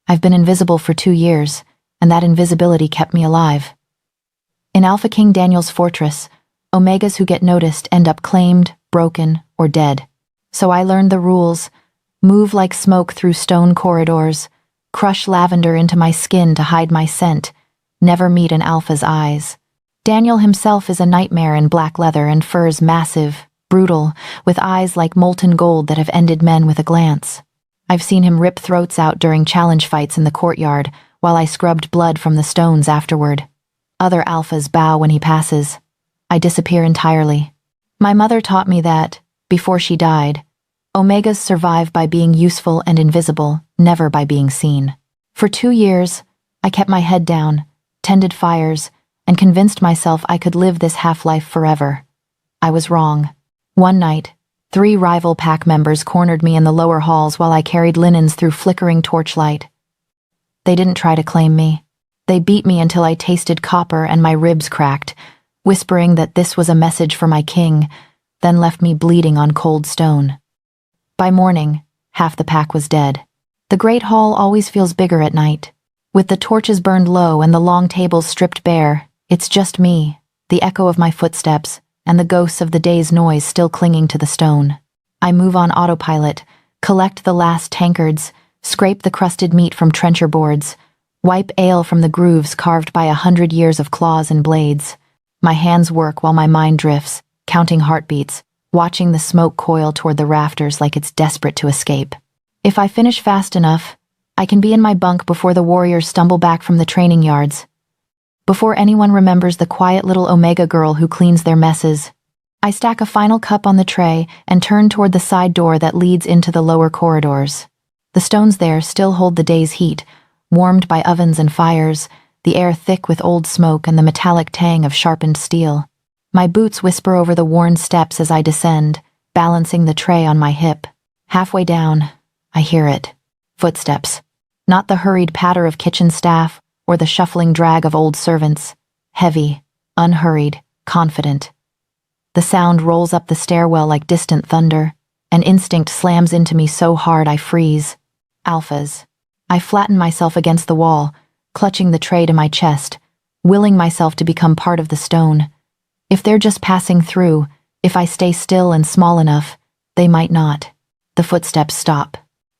I've been invisible for 2 years, and that invisibility kept me alive. In Alpha King Daniel's fortress, Omegas who get noticed end up claimed, broken, or dead. So I learned the rules: move like smoke through stone corridors, crush lavender into my skin to hide my scent, never meet an alpha's eyes. Daniel himself is a nightmare in black leather and furs massive, brutal, with eyes like molten gold that have ended men with a glance. I've seen him rip throats out during challenge fights in the courtyard, while I scrubbed blood from the stones afterward. Other alphas bow when he passes. I disappear entirely. My mother taught me that, before she died, Omegas survive by being useful and invisible, never by being seen. For 2 years, I kept my head down, tended fires, and convinced myself I could live this half-life forever. I was wrong. One night, 3 rival pack members cornered me in the lower halls while I carried linens through flickering torchlight. They didn't try to claim me. They beat me until I tasted copper and my ribs cracked, whispering that this was a message for my king, then left me bleeding on cold stone. By morning, half the pack was dead. The Great Hall always feels bigger at night. With the torches burned low and the long tables stripped bare, it's just me, the echo of my footsteps, and the ghosts of the day's noise still clinging to the stone. I move on autopilot, collect the last tankards, scrape the crusted meat from trencher boards, wipe ale from the grooves carved by 100 years of claws and blades. My hands work while my mind drifts, counting heartbeats, watching the smoke coil toward the rafters like it's desperate to escape. If I finish fast enough, I can be in my bunk before the warriors stumble back from the training yards. Before anyone remembers the quiet little Omega girl who cleans their messes. I stack a final cup on the tray and turn toward the side door that leads into the lower corridors. The stones there still hold the day's heat, warmed by ovens and fires, the air thick with old smoke and the metallic tang of sharpened steel. My boots whisper over the worn steps as I descend, balancing the tray on my hip. Halfway down, I hear it. Footsteps. Not the hurried patter of kitchen staff or the shuffling drag of old servants. Heavy, unhurried, confident. The sound rolls up the stairwell like distant thunder. An instinct slams into me so hard I freeze. Alphas. I flatten myself against the wall, clutching the tray to my chest, willing myself to become part of the stone. If they're just passing through, if I stay still and small enough, they might not. The footsteps stop.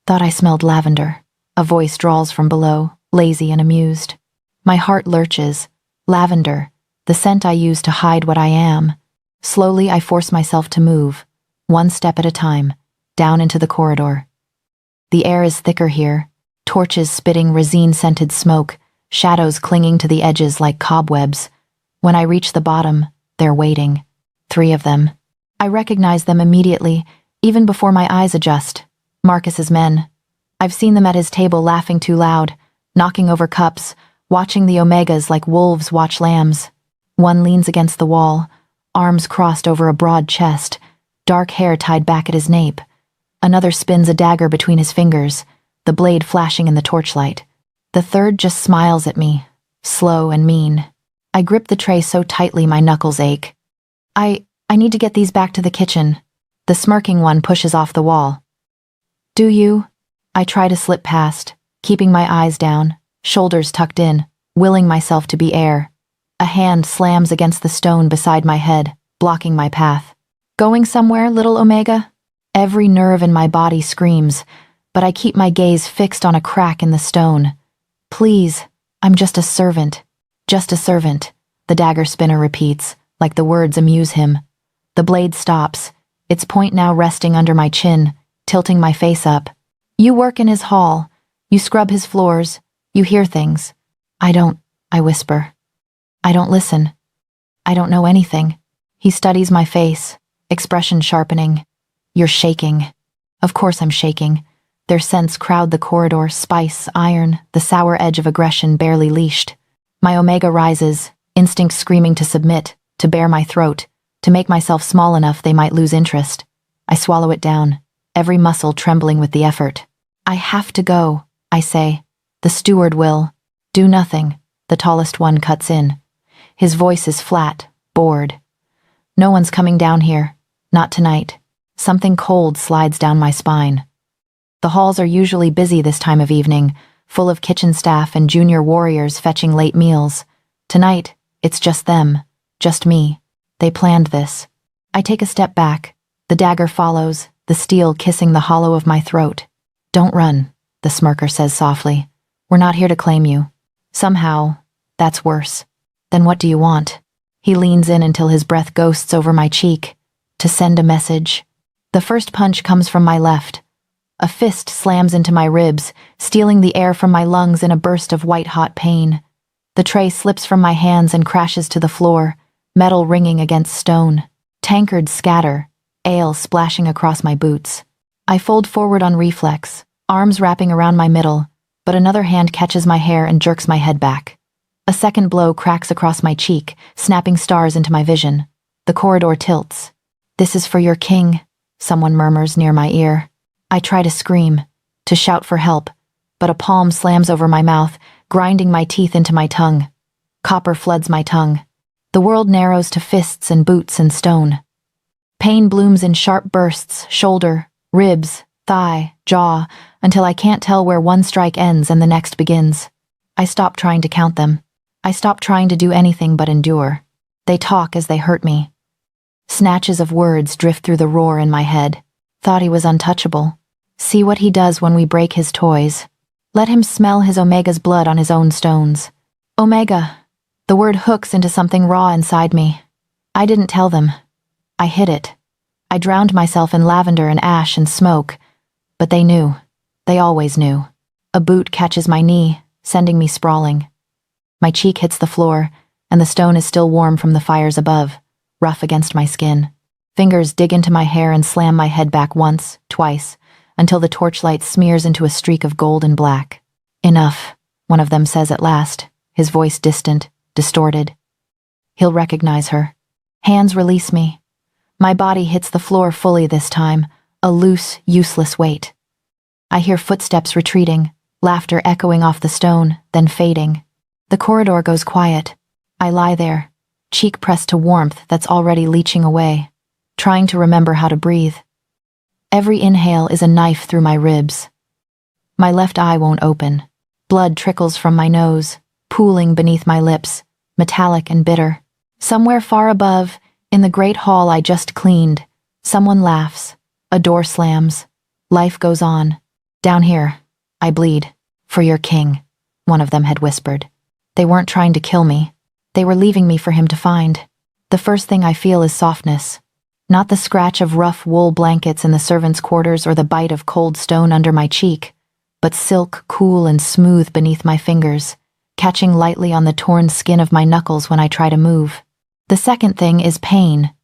Thought I smelled lavender. A voice drawls from below, lazy and amused. My heart lurches. Lavender, the scent I use to hide what I am. Slowly I force myself to move, one step at a time, down into the corridor. The air is thicker here, torches spitting resin-scented smoke, shadows clinging to the edges like cobwebs. When I reach the bottom, they're waiting. 3 of them. I recognize them immediately, even before my eyes adjust. Marcus's men. I've seen them at his table laughing too loud, knocking over cups, watching the Omegas like wolves watch lambs. One leans against the wall, arms crossed over a broad chest, dark hair tied back at his nape. Another spins a dagger between his fingers, the blade flashing in the torchlight. The third just smiles at me, slow and mean. I grip the tray so tightly my knuckles ache. I need to get these back to the kitchen. The smirking one pushes off the wall. Do you? I try to slip past, keeping my eyes down, shoulders tucked in, willing myself to be air. A hand slams against the stone beside my head, blocking my path. Going somewhere, little Omega? Every nerve in my body screams, but I keep my gaze fixed on a crack in the stone. Please, I'm just a servant. Just a servant, the dagger spinner repeats, like the words amuse him. The blade stops, its point now resting under my chin, tilting my face up. You work in his hall. You scrub his floors. You hear things. I whisper. I don't listen. I don't know anything. He studies my face, expression sharpening. You're shaking. Of course I'm shaking. Their scents crowd the corridor, spice, iron, the sour edge of aggression barely leashed. My Omega rises, instinct screaming to submit, to bare my throat, to make myself small enough they might lose interest. I swallow it down, every muscle trembling with the effort. I have to go, I say. The steward will. Do nothing, the tallest one cuts in. His voice is flat, bored. No one's coming down here. Not tonight. Something cold slides down my spine. The halls are usually busy this time of evening, full of kitchen staff and junior warriors fetching late meals. Tonight, it's just them, just me. They planned this. I take a step back. The dagger follows, the steel kissing the hollow of my throat. Don't run, the smirker says softly. We're not here to claim you. Somehow, that's worse. Then what do you want? He leans in until his breath ghosts over my cheek. To send a message. The first punch comes from my left. A fist slams into my ribs, stealing the air from my lungs in a burst of white-hot pain. The tray slips from my hands and crashes to the floor, metal ringing against stone. Tankards scatter, ale splashing across my boots. I fold forward on reflex, arms wrapping around my middle, but another hand catches my hair and jerks my head back. A second blow cracks across my cheek, snapping stars into my vision. The corridor tilts. "This is for your king," someone murmurs near my ear. I try to scream, to shout for help, but a palm slams over my mouth, grinding my teeth into my tongue. Copper floods my tongue. The world narrows to fists and boots and stone. Pain blooms in sharp bursts, shoulder, ribs, thigh, jaw, until I can't tell where one strike ends and the next begins. I stop trying to count them. I stop trying to do anything but endure. They talk as they hurt me. Snatches of words drift through the roar in my head. Thought he was untouchable. See what he does when we break his toys. Let him smell his Omega's blood on his own stones. Omega. The word hooks into something raw inside me. I didn't tell them. I hid it. I drowned myself in lavender and ash and smoke. But they knew. They always knew. A boot catches my knee, sending me sprawling. My cheek hits the floor, and the stone is still warm from the fires above, rough against my skin. Fingers dig into my hair and slam my head back once, twice, until the torchlight smears into a streak of gold and black. Enough, one of them says at last, his voice distant, distorted. He'll recognize her. Hands release me. My body hits the floor fully this time, a loose, useless weight. I hear footsteps retreating, laughter echoing off the stone, then fading. The corridor goes quiet. I lie there, cheek pressed to warmth that's already leaching away, trying to remember how to breathe. Every inhale is a knife through my ribs. My left eye won't open. Blood trickles from my nose, pooling beneath my lips, metallic and bitter. Somewhere far above, in the great hall I just cleaned, someone laughs. A door slams. Life goes on. Down here, I bleed. For your king, one of them had whispered. They weren't trying to kill me. They were leaving me for him to find. The first thing I feel is softness. Not the scratch of rough wool blankets in the servants' quarters or the bite of cold stone under my cheek, but silk cool and smooth beneath my fingers, catching lightly on the torn skin of my knuckles when I try to move. The second thing is pain.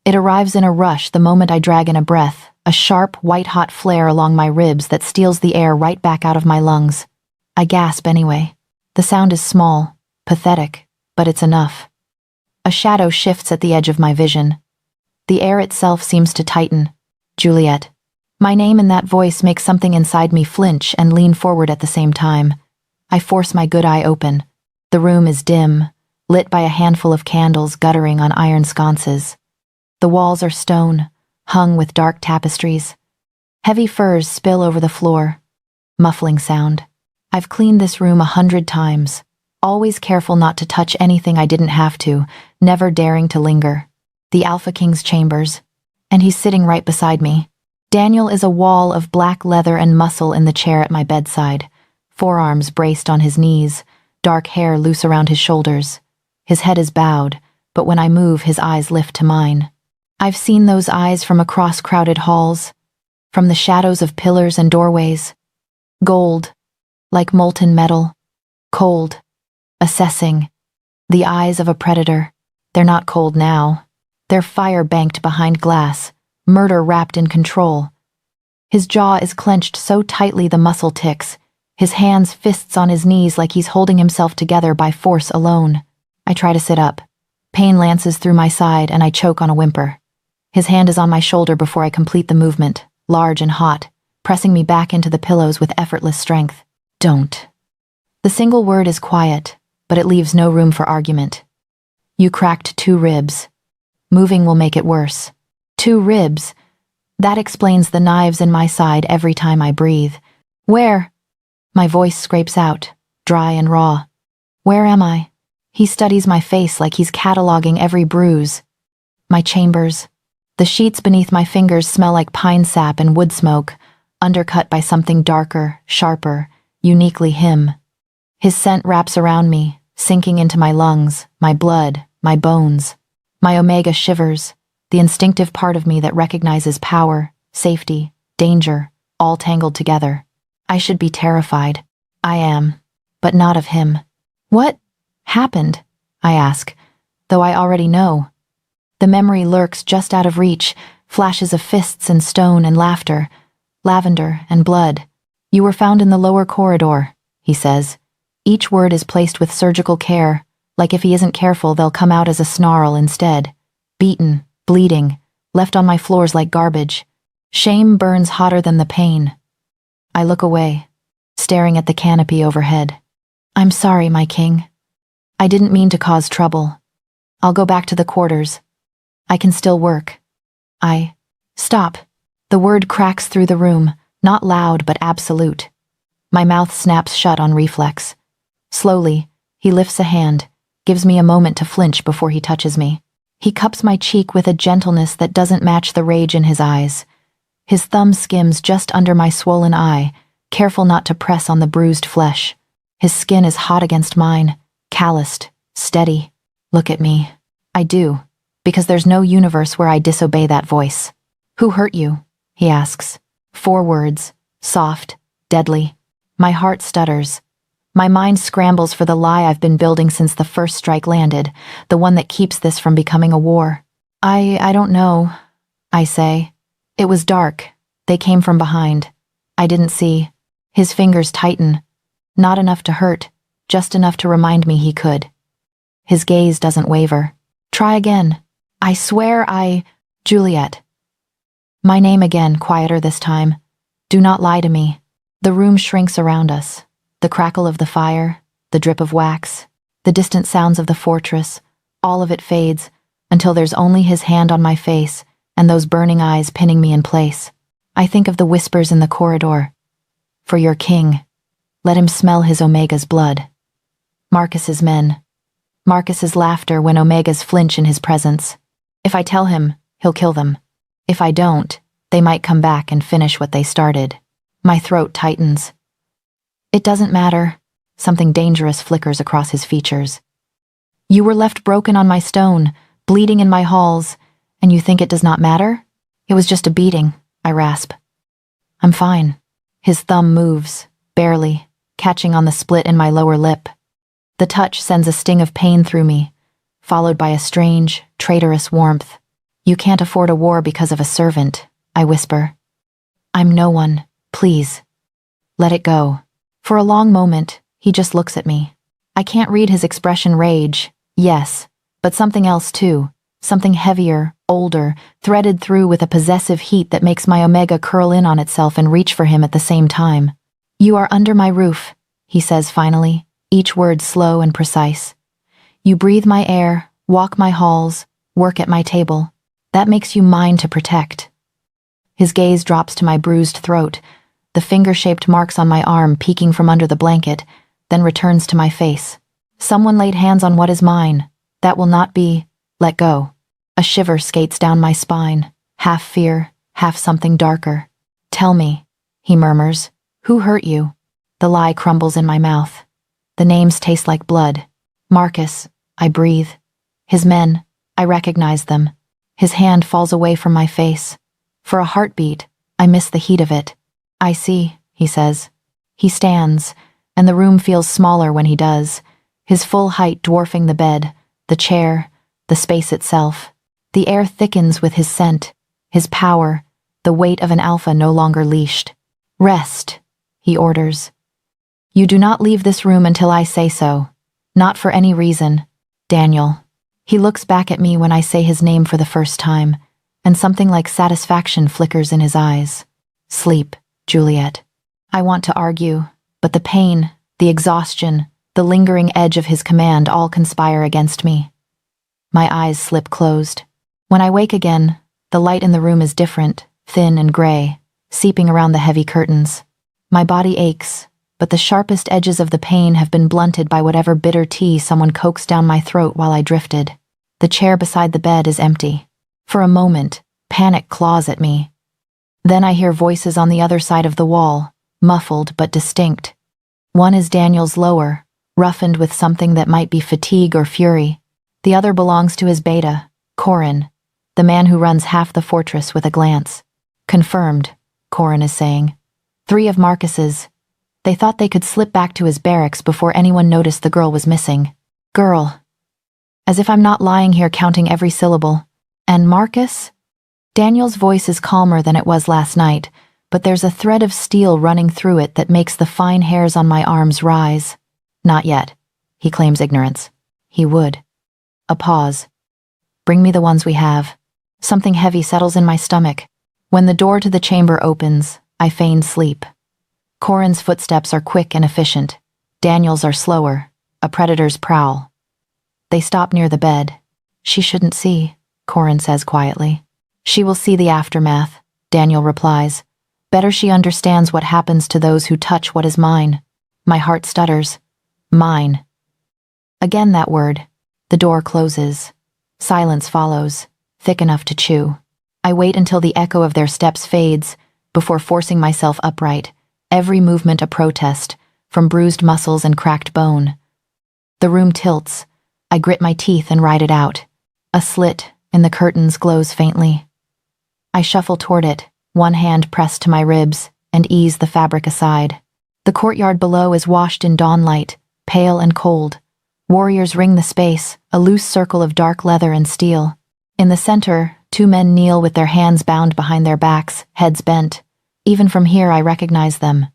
It arrives in a rush the moment I drag in a breath, a sharp, white-hot flare along my ribs that steals the air right back out of my lungs. I gasp anyway. The sound is small, pathetic, but it's enough. A shadow shifts at the edge of my vision. The air itself seems to tighten. Juliet. My name in that voice makes something inside me flinch and lean forward at the same time. I force my good eye open. The room is dim, lit by a handful of candles guttering on iron sconces. The walls are stone, hung with dark tapestries. Heavy furs spill over the floor. Muffling sound. I've cleaned this room 100 times, always careful not to touch anything I didn't have to, never daring to linger. The Alpha King's chambers, and he's sitting right beside me. Daniel is a wall of black leather and muscle in the chair at my bedside, forearms braced on his knees, dark hair loose around his shoulders. His head is bowed, but when I move, his eyes lift to mine. I've seen those eyes from across crowded halls, from the shadows of pillars and doorways. Gold, like molten metal, cold, assessing. The eyes of a predator. They're not cold now. They're fire-banked behind glass, murder wrapped in control. His jaw is clenched so tightly the muscle ticks, his hands fists on his knees like he's holding himself together by force alone. I try to sit up. Pain lances through my side and I choke on a whimper. His hand is on my shoulder before I complete the movement, large and hot, pressing me back into the pillows with effortless strength. Don't. The single word is quiet, but it leaves no room for argument. You cracked 2 ribs. Moving will make it worse. 2 ribs. That explains the knives in my side every time I breathe. Where? My voice scrapes out, dry and raw. Where am I? He studies my face like he's cataloging every bruise. My chambers. The sheets beneath my fingers smell like pine sap and wood smoke, undercut by something darker, sharper, uniquely him. His scent wraps around me, sinking into my lungs, my blood, my bones. My omega shivers, the instinctive part of me that recognizes power, safety, danger, all tangled together. I should be terrified. I am, but not of him. What happened? I ask, though I already know. The memory lurks just out of reach, flashes of fists and stone and laughter, lavender and blood. You were found in the lower corridor, he says. Each word is placed with surgical care, like if he isn't careful they'll come out as a snarl instead. Beaten, bleeding, left on my floors like garbage. Shame burns hotter than the pain. I look away, staring at the canopy overhead. I'm sorry, my king. I didn't mean to cause trouble. I'll go back to the quarters. I can still work. Stop. The word cracks through the room, not loud but absolute. My mouth snaps shut on reflex. Slowly, he lifts a hand, gives me a moment to flinch before he touches me. He cups my cheek with a gentleness that doesn't match the rage in his eyes. His thumb skims just under my swollen eye, careful not to press on the bruised flesh. His skin is hot against mine, calloused, steady. Look at me. I do, because there's no universe where I disobey that voice. Who hurt you? He asks. 4 words, soft, deadly. My heart stutters. My mind scrambles for the lie I've been building since the first strike landed, the one that keeps this from becoming a war. I don't know, I say. It was dark. They came from behind. I didn't see. His fingers tighten. Not enough to hurt, just enough to remind me he could. His gaze doesn't waver. Try again. I swear Juliet. My name again, quieter this time. Do not lie to me. The room shrinks around us. The crackle of the fire, the drip of wax, the distant sounds of the fortress, all of it fades until there's only his hand on my face and those burning eyes pinning me in place. I think of the whispers in the corridor. For your king, let him smell his Omega's blood. Marcus's men. Marcus's laughter when Omegas flinch in his presence. If I tell him, he'll kill them. If I don't, they might come back and finish what they started. My throat tightens. It doesn't matter. Something dangerous flickers across his features. You were left broken on my stone, bleeding in my halls, and you think it does not matter? It was just a beating, I rasp. I'm fine. His thumb moves, barely, catching on the split in my lower lip. The touch sends a sting of pain through me, followed by a strange, traitorous warmth. You can't afford a war because of a servant, I whisper. I'm no one, please. Let it go. For a long moment, he just looks at me. I can't read his expression rage, yes, but something else too. Something heavier, older, threaded through with a possessive heat that makes my Omega curl in on itself and reach for him at the same time. You are under my roof, he says finally, each word slow and precise. You breathe my air, walk my halls, work at my table. That makes you mine to protect. His gaze drops to my bruised throat, the finger-shaped marks on my arm peeking from under the blanket, then returns to my face. Someone laid hands on what is mine. That will not be let go. A shiver skates down my spine, half fear, half something darker. Tell me, he murmurs, who hurt you? The lie crumbles in my mouth. The names taste like blood. Marcus, I breathe. His men, I recognize them. His hand falls away from my face. For a heartbeat, I miss the heat of it. I see, he says. He stands, and the room feels smaller when he does, his full height dwarfing the bed, the chair, the space itself. The air thickens with his scent, his power, the weight of an alpha no longer leashed. Rest, he orders. You do not leave this room until I say so. Not for any reason. Daniel. He looks back at me when I say his name for the first time, and something like satisfaction flickers in his eyes. Sleep, Juliet. I want to argue, but the pain, the exhaustion, the lingering edge of his command all conspire against me. My eyes slip closed. When I wake again, the light in the room is different, thin and gray, seeping around the heavy curtains. My body aches, but the sharpest edges of the pain have been blunted by whatever bitter tea someone coaxed down my throat while I drifted. The chair beside the bed is empty. For a moment, panic claws at me. Then I hear voices on the other side of the wall, muffled but distinct. One is Daniel's lower, roughened with something that might be fatigue or fury. The other belongs to his beta, Corin, the man who runs half the fortress with a glance. Confirmed, Corin is saying. 3 of Marcus's. They thought they could slip back to his barracks before anyone noticed the girl was missing. Girl. As if I'm not lying here counting every syllable. And Marcus? Daniel's voice is calmer than it was last night, but there's a thread of steel running through it that makes the fine hairs on my arms rise. Not yet. He claims ignorance. He would. A pause. Bring me the ones we have. Something heavy settles in my stomach. When the door to the chamber opens, I feign sleep. Corin's footsteps are quick and efficient. Daniel's are slower, a predator's prowl. They stop near the bed. She shouldn't see, Corin says quietly. She will see the aftermath, Daniel replies. Better she understands what happens to those who touch what is mine. My heart stutters. Mine. Again that word. The door closes. Silence follows, thick enough to chew. I wait until the echo of their steps fades, before forcing myself upright, every movement a protest, from bruised muscles and cracked bone. The room tilts. I grit my teeth and ride it out. A slit in the curtains glows faintly. I shuffle toward it, one hand pressed to my ribs, and ease the fabric aside. The courtyard below is washed in dawnlight, pale and cold. Warriors ring the space, a loose circle of dark leather and steel. In the center, 2 men kneel with their hands bound behind their backs, heads bent. Even from here I recognize them.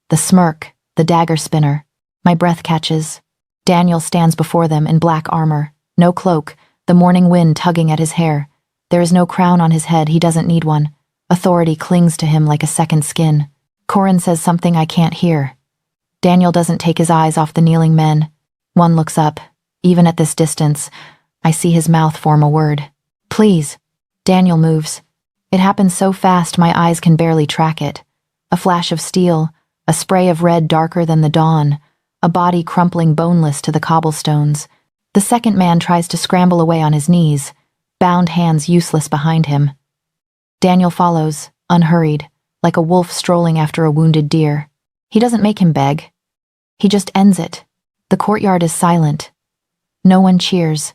The smirk, the dagger spinner. My breath catches. Daniel stands before them in black armor, no cloak, the morning wind tugging at his hair. There is no crown on his head, he doesn't need one. Authority clings to him like a second skin. Corin says something I can't hear. Daniel doesn't take his eyes off the kneeling men. One looks up. Even at this distance, I see his mouth form a word. Please. Daniel moves. It happens so fast my eyes can barely track it. A flash of steel, a spray of red darker than the dawn, a body crumpling boneless to the cobblestones. The second man tries to scramble away on his knees, bound hands useless behind him. Daniel follows, unhurried, like a wolf strolling after a wounded deer. He doesn't make him beg. He just ends it. The courtyard is silent. No one cheers.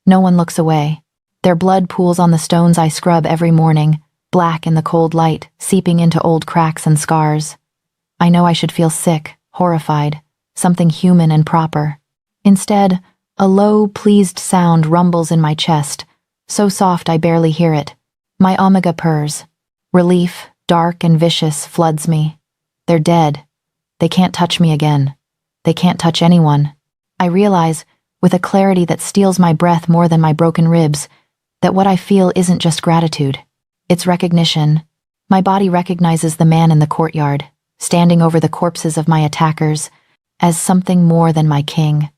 No one looks away. Their blood pools on the stones I scrub every morning, black in the cold light, seeping into old cracks and scars. I know I should feel sick, horrified, something human and proper. Instead, a low, pleased sound rumbles in my chest, so soft I barely hear it. My omega purrs. Relief, dark and vicious, floods me. They're dead. They can't touch me again. They can't touch anyone. I realize, with a clarity that steals my breath more than my broken ribs, that what I feel isn't just gratitude. It's recognition. My body recognizes the man in the courtyard, standing over the corpses of my attackers, as something more than my king.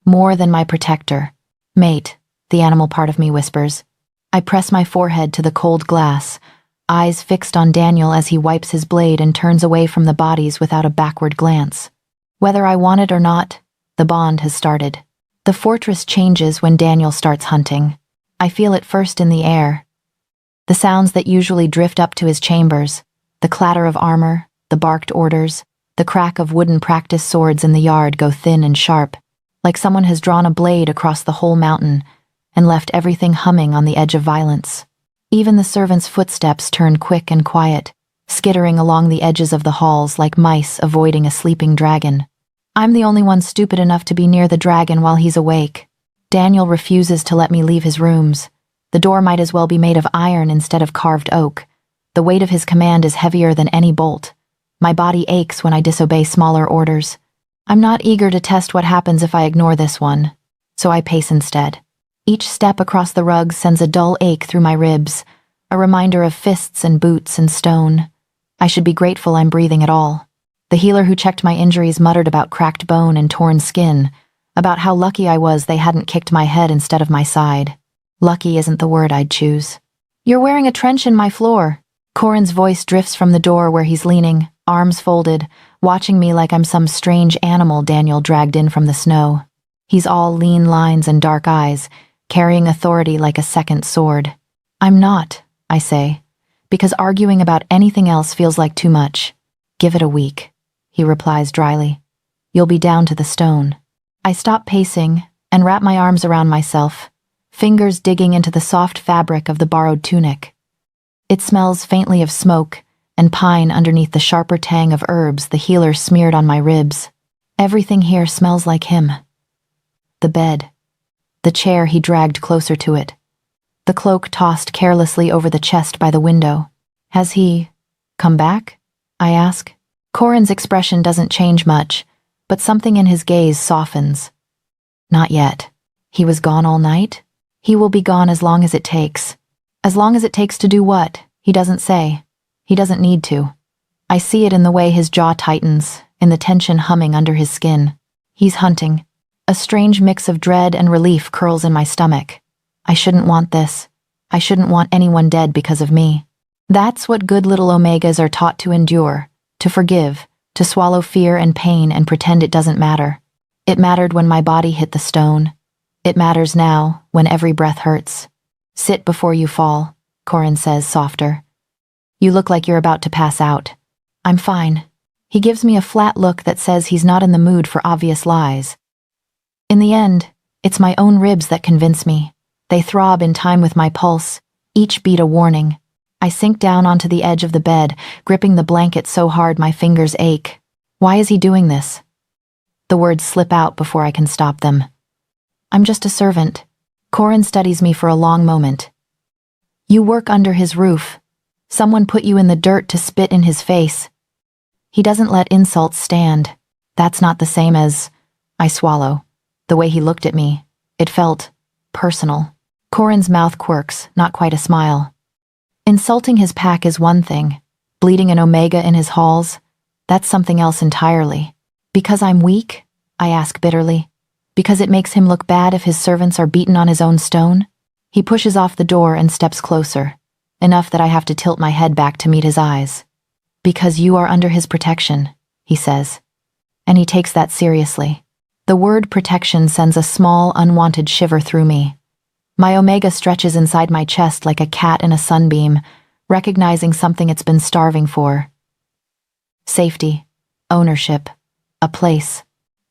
More than my protector. Mate, the animal part of me whispers. I press my forehead to the cold glass, eyes fixed on Daniel as he wipes his blade and turns away from the bodies without a backward glance. Whether I want it or not, the bond has started. The fortress changes when Daniel starts hunting. I feel it first in the air. The sounds that usually drift up to his chambers, the clatter of armor, the barked orders, the crack of wooden practice swords in the yard go thin and sharp, like someone has drawn a blade across the whole mountain and left everything humming on the edge of violence. Even the servants' footsteps turn quick and quiet, skittering along the edges of the halls like mice avoiding a sleeping dragon. I'm the only one stupid enough to be near the dragon while he's awake. Daniel refuses to let me leave his rooms. The door might as well be made of iron instead of carved oak. The weight of his command is heavier than any bolt. My body aches when I disobey smaller orders. I'm not eager to test what happens if I ignore this one, so I pace instead. Each step across the rug sends a dull ache through my ribs, a reminder of fists and boots and stone. I should be grateful I'm breathing at all. The healer who checked my injuries muttered about cracked bone and torn skin, about how lucky I was they hadn't kicked my head instead of my side. Lucky isn't the word I'd choose. You're wearing a trench in my floor. Corin's voice drifts from the door where he's leaning, arms folded, watching me like I'm some strange animal Daniel dragged in from the snow. He's all lean lines and dark eyes, carrying authority like a second sword. I'm not, I say, because arguing about anything else feels like too much. Give it a week, he replies dryly. You'll be down to the stone. I stop pacing and wrap my arms around myself, fingers digging into the soft fabric of the borrowed tunic. It smells faintly of smoke and pine underneath the sharper tang of herbs the healer smeared on my ribs. Everything here smells like him. The bed. The chair he dragged closer to it. The cloak tossed carelessly over the chest by the window. Has he come back? I ask. Corin's expression doesn't change much, but something in his gaze softens. Not yet. He was gone all night? He will be gone as long as it takes. As long as it takes to do what? He doesn't say. He doesn't need to. I see it in the way his jaw tightens, in the tension humming under his skin. He's hunting. A strange mix of dread and relief curls in my stomach. I shouldn't want this. I shouldn't want anyone dead because of me. That's what good little Omegas are taught to endure, to forgive, to swallow fear and pain and pretend it doesn't matter. It mattered when my body hit the stone. It matters now, when every breath hurts. Sit before you fall, Corin says, softer. You look like you're about to pass out. I'm fine. He gives me a flat look that says he's not in the mood for obvious lies. In the end, it's my own ribs that convince me. They throb in time with my pulse, each beat a warning. I sink down onto the edge of the bed, gripping the blanket so hard my fingers ache. Why is he doing this? The words slip out before I can stop them. I'm just a servant. Corin studies me for a long moment. You work under his roof. Someone put you in the dirt to spit in his face. He doesn't let insults stand. That's not the same as... I swallow. The way he looked at me, it felt personal. Corin's mouth quirks, not quite a smile. Insulting his pack is one thing. Bleeding an Omega in his halls, that's something else entirely. Because I'm weak? I ask bitterly. Because it makes him look bad if his servants are beaten on his own stone? He pushes off the door and steps closer, enough that I have to tilt my head back to meet his eyes. Because you are under his protection, he says. And he takes that seriously. The word protection sends a small, unwanted shiver through me. My Omega stretches inside my chest like a cat in a sunbeam, recognizing something it's been starving for. Safety, ownership, a place.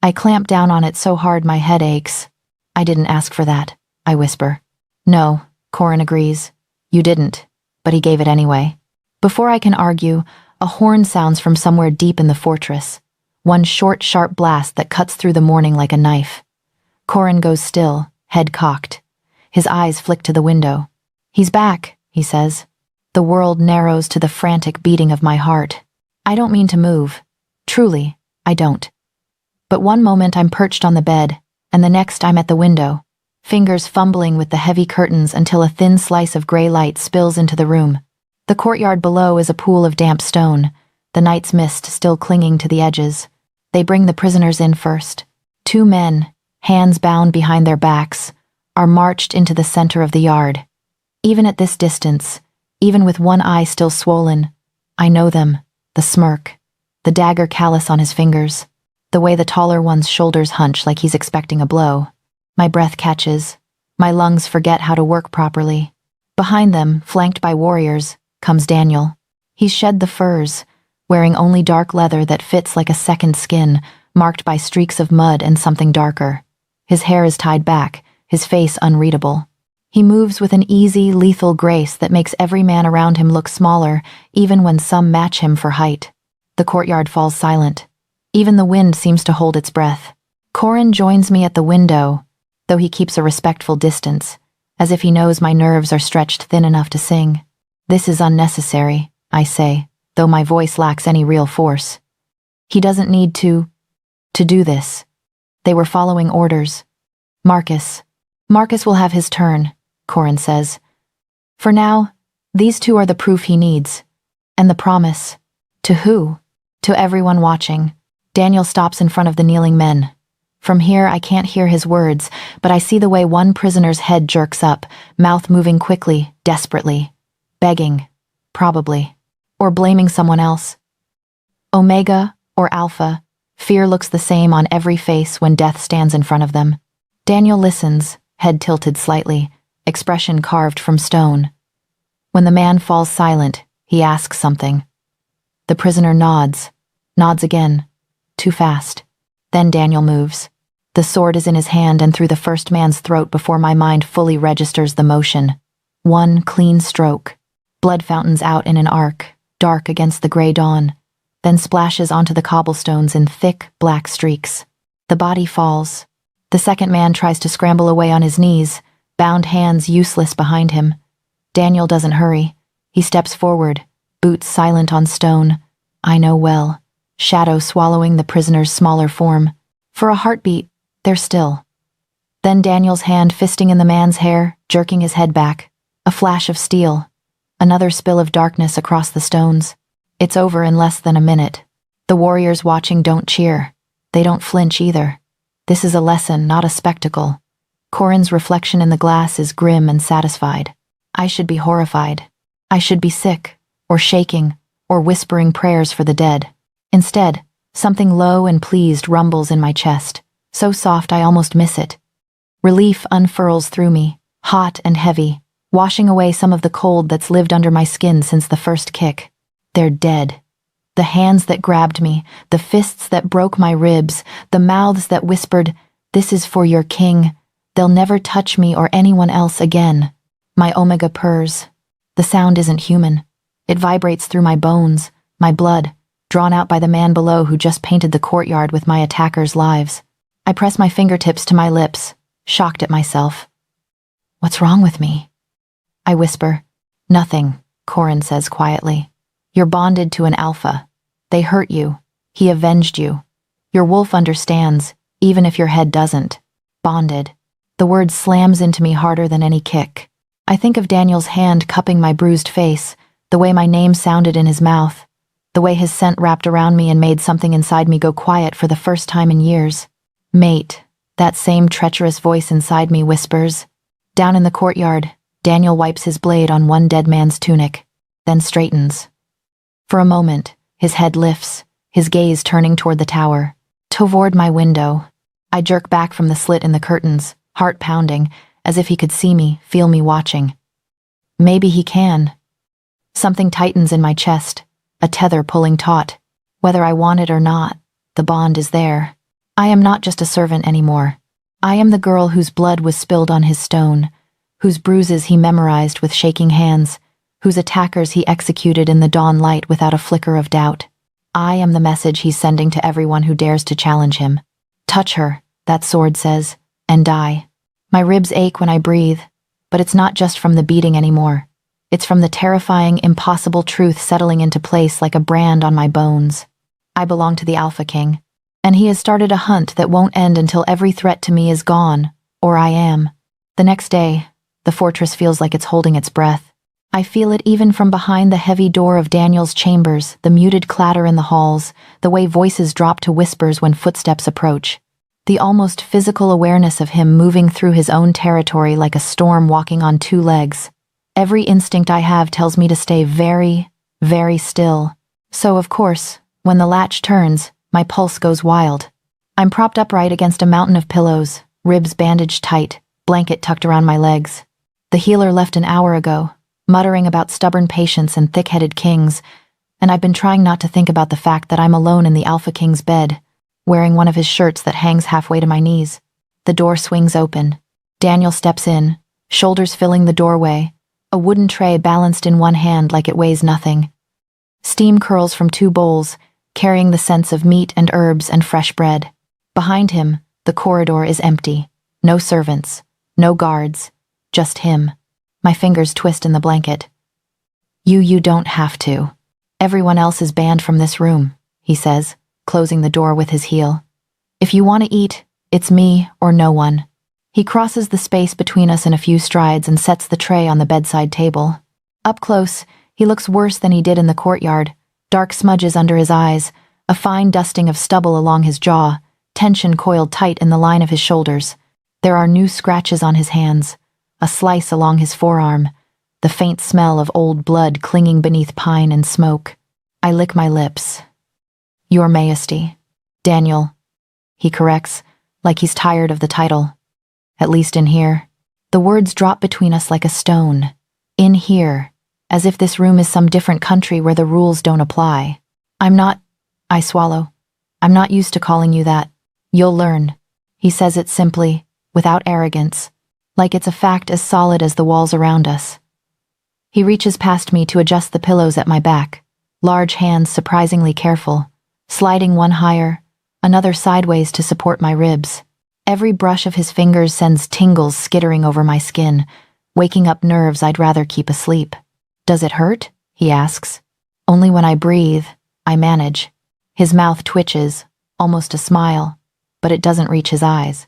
I clamp down on it so hard my head aches. I didn't ask for that, I whisper. No, Corin agrees. You didn't, but he gave it anyway. Before I can argue, a horn sounds from somewhere deep in the fortress. One short, sharp blast that cuts through the morning like a knife. Corin goes still, head cocked. His eyes flick to the window. He's back, he says. The world narrows to the frantic beating of my heart. I don't mean to move. Truly, I don't. But one moment I'm perched on the bed, and the next I'm at the window, fingers fumbling with the heavy curtains until a thin slice of gray light spills into the room. The courtyard below is a pool of damp stone, the night's mist still clinging to the edges. They bring the prisoners in first. 2 men, hands bound behind their backs, are marched into the center of the yard. Even at this distance, even with one eye still swollen, I know them, the smirk, the dagger callus on his fingers, the way the taller one's shoulders hunch like he's expecting a blow. My breath catches. My lungs forget how to work properly. Behind them, flanked by warriors, comes Daniel. He's shed the furs, wearing only dark leather that fits like a second skin, marked by streaks of mud and something darker. His hair is tied back, his face unreadable. He moves with an easy, lethal grace that makes every man around him look smaller, even when some match him for height. The courtyard falls silent. Even the wind seems to hold its breath. Corin joins me at the window, though he keeps a respectful distance, as if he knows my nerves are stretched thin enough to sing. This is unnecessary, I say, though my voice lacks any real force. He doesn't need to do this. They were following orders. Marcus will have his turn, Corin says. For now, these 2 are the proof he needs. And the promise. To who? To everyone watching. Daniel stops in front of the kneeling men. From here, I can't hear his words, but I see the way one prisoner's head jerks up, mouth moving quickly, desperately. Begging, probably. Or blaming someone else. Omega Or alpha, fear looks the same on every face when death stands in front of them. Daniel listens, head tilted slightly, expression carved from stone. When the man falls silent, he asks something. The prisoner nods again, too fast. Then Daniel moves. The sword is in his hand and through the first man's throat before my mind fully registers the motion. One clean stroke. Blood fountains out in an arc, dark against the gray dawn, then splashes onto the cobblestones in thick, black streaks. The body falls. The second man tries to scramble away on his knees, bound hands useless behind him. Daniel doesn't hurry. He steps forward, boots silent on stone. I know well. Shadow swallowing the prisoner's smaller form. For a heartbeat, they're still. Then Daniel's hand fisting in the man's hair, jerking his head back. A flash of steel. Another spill of darkness across the stones. It's over in less than a minute. The warriors watching don't cheer. They don't flinch either. This is a lesson, not a spectacle. Corin's reflection in the glass is grim and satisfied. I should be horrified. I should be sick, or shaking, or whispering prayers for the dead. Instead, something low and pleased rumbles in my chest, so soft I almost miss it. Relief unfurls through me, hot and heavy, washing away some of the cold that's lived under my skin since the first kick. They're dead. The hands that grabbed me, the fists that broke my ribs, the mouths that whispered, "This is for your king. They'll never touch me or anyone else again." My omega purrs. The sound isn't human. It vibrates through my bones, my blood, drawn out by the man below who just painted the courtyard with my attackers' lives. I press my fingertips to my lips, shocked at myself. What's wrong with me? I whisper. Nothing, Corin says quietly. You're bonded to an alpha. They hurt you. He avenged you. Your wolf understands, even if your head doesn't. Bonded. The word slams into me harder than any kick. I think of Daniel's hand cupping my bruised face, the way my name sounded in his mouth, the way his scent wrapped around me and made something inside me go quiet for the first time in years. Mate, that same treacherous voice inside me whispers. Down in the courtyard, Daniel wipes his blade on one dead man's tunic, then straightens. For a moment, his head lifts, his gaze turning toward the tower, toward my window. I jerk back from the slit in the curtains, heart pounding, as if he could see me, feel me watching. Maybe he can. Something tightens in my chest, a tether pulling taut. Whether I want it or not, the bond is there. I am not just a servant anymore. I am the girl whose blood was spilled on his stone, whose bruises he memorized with shaking hands, whose attackers he executed in the dawn light without a flicker of doubt. I am the message he's sending to everyone who dares to challenge him. Touch her, that sword says, and die. My ribs ache when I breathe, but it's not just from the beating anymore. It's from the terrifying, impossible truth settling into place like a brand on my bones. I belong to the Alpha King, and he has started a hunt that won't end until every threat to me is gone, or I am. The next day, the fortress feels like it's holding its breath. I feel it even from behind the heavy door of Daniel's chambers, the muted clatter in the halls, the way voices drop to whispers when footsteps approach. The almost physical awareness of him moving through his own territory like a storm walking on two legs. Every instinct I have tells me to stay very, very still. So, of course, when the latch turns, my pulse goes wild. I'm propped upright against a mountain of pillows, ribs bandaged tight, blanket tucked around my legs. The healer left an hour ago, muttering about stubborn patients and thick-headed kings, and I've been trying not to think about the fact that I'm alone in the Alpha King's bed, wearing one of his shirts that hangs halfway to my knees. The door swings open. Daniel steps in, shoulders filling the doorway, a wooden tray balanced in one hand like it weighs nothing. Steam curls from two bowls, carrying the scents of meat and herbs and fresh bread. Behind him, the corridor is empty. No servants, no guards, just him. My fingers twist in the blanket. You don't have to. Everyone else is banned from this room, he says, closing the door with his heel. If you want to eat, it's me or no one. He crosses the space between us in a few strides and sets the tray on the bedside table. Up close, he looks worse than he did in the courtyard, dark smudges under his eyes, a fine dusting of stubble along his jaw, tension coiled tight in the line of his shoulders. There are new scratches on his hands, a slice along his forearm, the faint smell of old blood clinging beneath pine and smoke. I lick my lips. Your Majesty. Daniel. He corrects, like he's tired of the title. At least in here. The words drop between us like a stone. In here. As if this room is some different country where the rules don't apply. I swallow. I'm not used to calling you that. You'll learn. He says it simply, without arrogance, like it's a fact as solid as the walls around us. He reaches past me to adjust the pillows at my back, large hands surprisingly careful, sliding one higher, another sideways to support my ribs. Every brush of his fingers sends tingles skittering over my skin, waking up nerves I'd rather keep asleep. Does it hurt? He asks. Only when I breathe, I manage. His mouth twitches, almost a smile, but it doesn't reach his eyes.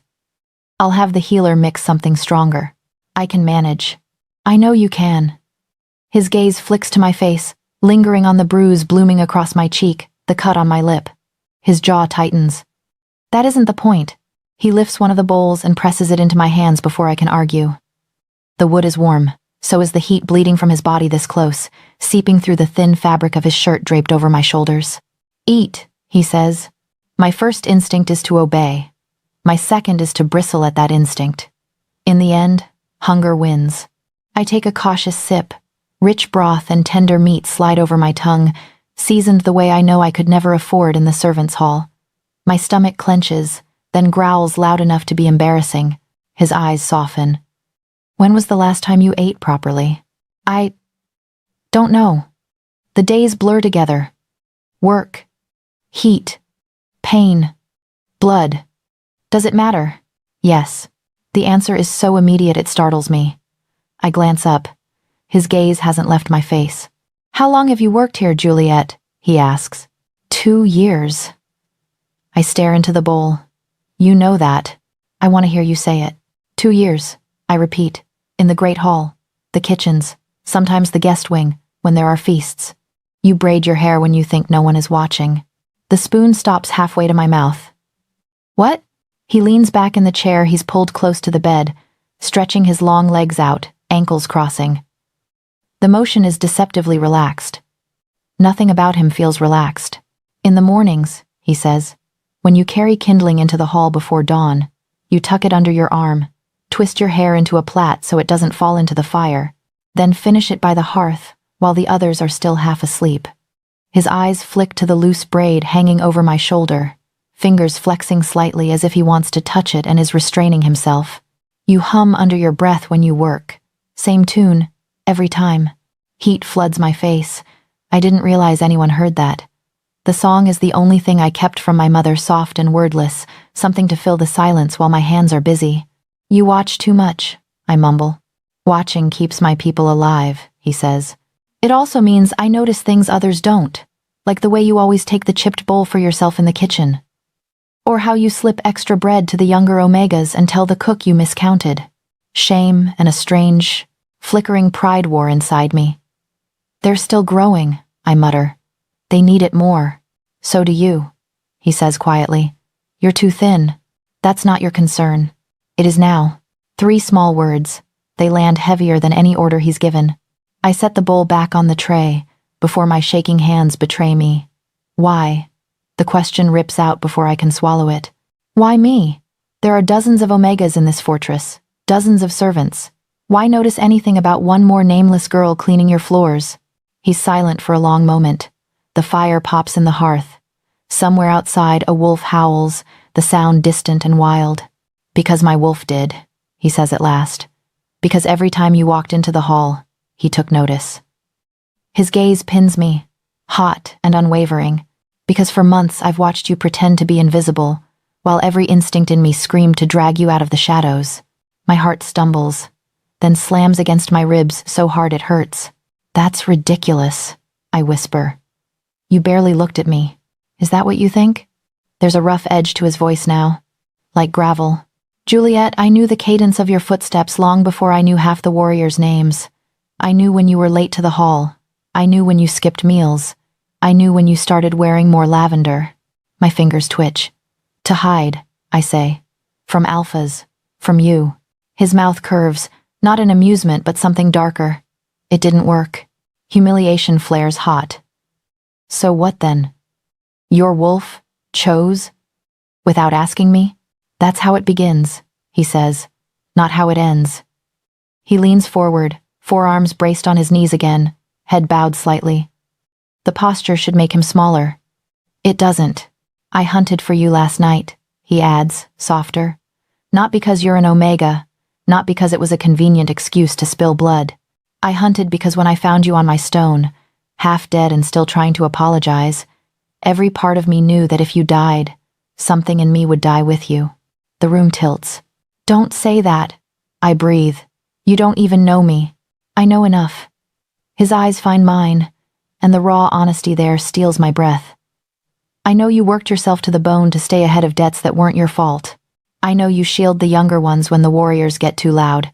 I'll have the healer mix something stronger. I can manage. I know you can. His gaze flicks to my face, lingering on the bruise blooming across my cheek, the cut on my lip. His jaw tightens. That isn't the point. He lifts one of the bowls and presses it into my hands before I can argue. The wood is warm, so is the heat bleeding from his body this close, seeping through the thin fabric of his shirt draped over my shoulders. Eat, he says. My first instinct is to obey. My second is to bristle at that instinct. In the end, hunger wins. I take a cautious sip. Rich broth and tender meat slide over my tongue, seasoned the way I know I could never afford in the servants' hall. My stomach clenches, then growls loud enough to be embarrassing. His eyes soften. When was the last time you ate properly? I don't know. The days blur together. Work. Heat. Pain. Blood. Does it matter? Yes. The answer is so immediate it startles me. I glance up. His gaze hasn't left my face. How long have you worked here, Juliet? He asks. 2 years. I stare into the bowl. You know that. I want to hear you say it. 2 years, I repeat, in the great hall, the kitchens, sometimes the guest wing, when there are feasts. You braid your hair when you think no one is watching. The spoon stops halfway to my mouth. What? He leans back in the chair he's pulled close to the bed, stretching his long legs out, ankles crossing. The motion is deceptively relaxed. Nothing about him feels relaxed. In the mornings, he says, when you carry kindling into the hall before dawn, you tuck it under your arm, twist your hair into a plait so it doesn't fall into the fire, then finish it by the hearth while the others are still half asleep. His eyes flick to the loose braid hanging over my shoulder, fingers flexing slightly as if he wants to touch it and is restraining himself. You hum under your breath when you work. Same tune, every time. Heat floods my face. I didn't realize anyone heard that. The song is the only thing I kept from my mother, soft and wordless, something to fill the silence while my hands are busy. You watch too much, I mumble. Watching keeps my people alive, he says. It also means I notice things others don't, like the way you always take the chipped bowl for yourself in the kitchen. Or how you slip extra bread to the younger Omegas and tell the cook you miscounted. Shame and a strange, flickering pride war inside me. They're still growing, I mutter. They need it more. So do you, he says quietly. You're too thin. That's not your concern. It is now. 3 small words. They land heavier than any order he's given. I set the bowl back on the tray, before my shaking hands betray me. Why? The question rips out before I can swallow it. Why me? There are dozens of Omegas in this fortress, dozens of servants. Why notice anything about one more nameless girl cleaning your floors? He's silent for a long moment. The fire pops in the hearth. Somewhere outside, a wolf howls, the sound distant and wild. Because my wolf did, he says at last. Because every time you walked into the hall, he took notice. His gaze pins me, hot and unwavering, because for months I've watched you pretend to be invisible, while every instinct in me screamed to drag you out of the shadows. My heart stumbles, then slams against my ribs so hard it hurts. That's ridiculous, I whisper. You barely looked at me. Is that what you think? There's a rough edge to his voice now, like gravel. Juliet, I knew the cadence of your footsteps long before I knew half the warriors' names. I knew when you were late to the hall. I knew when you skipped meals. I knew when you started wearing more lavender. My fingers twitch. To hide, I say. From alphas. From you. His mouth curves, not in amusement but something darker. It didn't work. Humiliation flares hot. So what then? Your wolf chose? Without asking me? That's how it begins, he says, not how it ends. He leans forward, forearms braced on his knees again, head bowed slightly. The posture should make him smaller. It doesn't. I hunted for you last night, he adds, softer. Not because you're an Omega, not because it was a convenient excuse to spill blood. I hunted because when I found you on my stone, half dead and still trying to apologize, every part of me knew that if you died, something in me would die with you. The room tilts. Don't say that. I breathe. You don't even know me. I know enough. His eyes find mine, and the raw honesty there steals my breath. I know you worked yourself to the bone to stay ahead of debts that weren't your fault. I know you shield the younger ones when the warriors get too loud.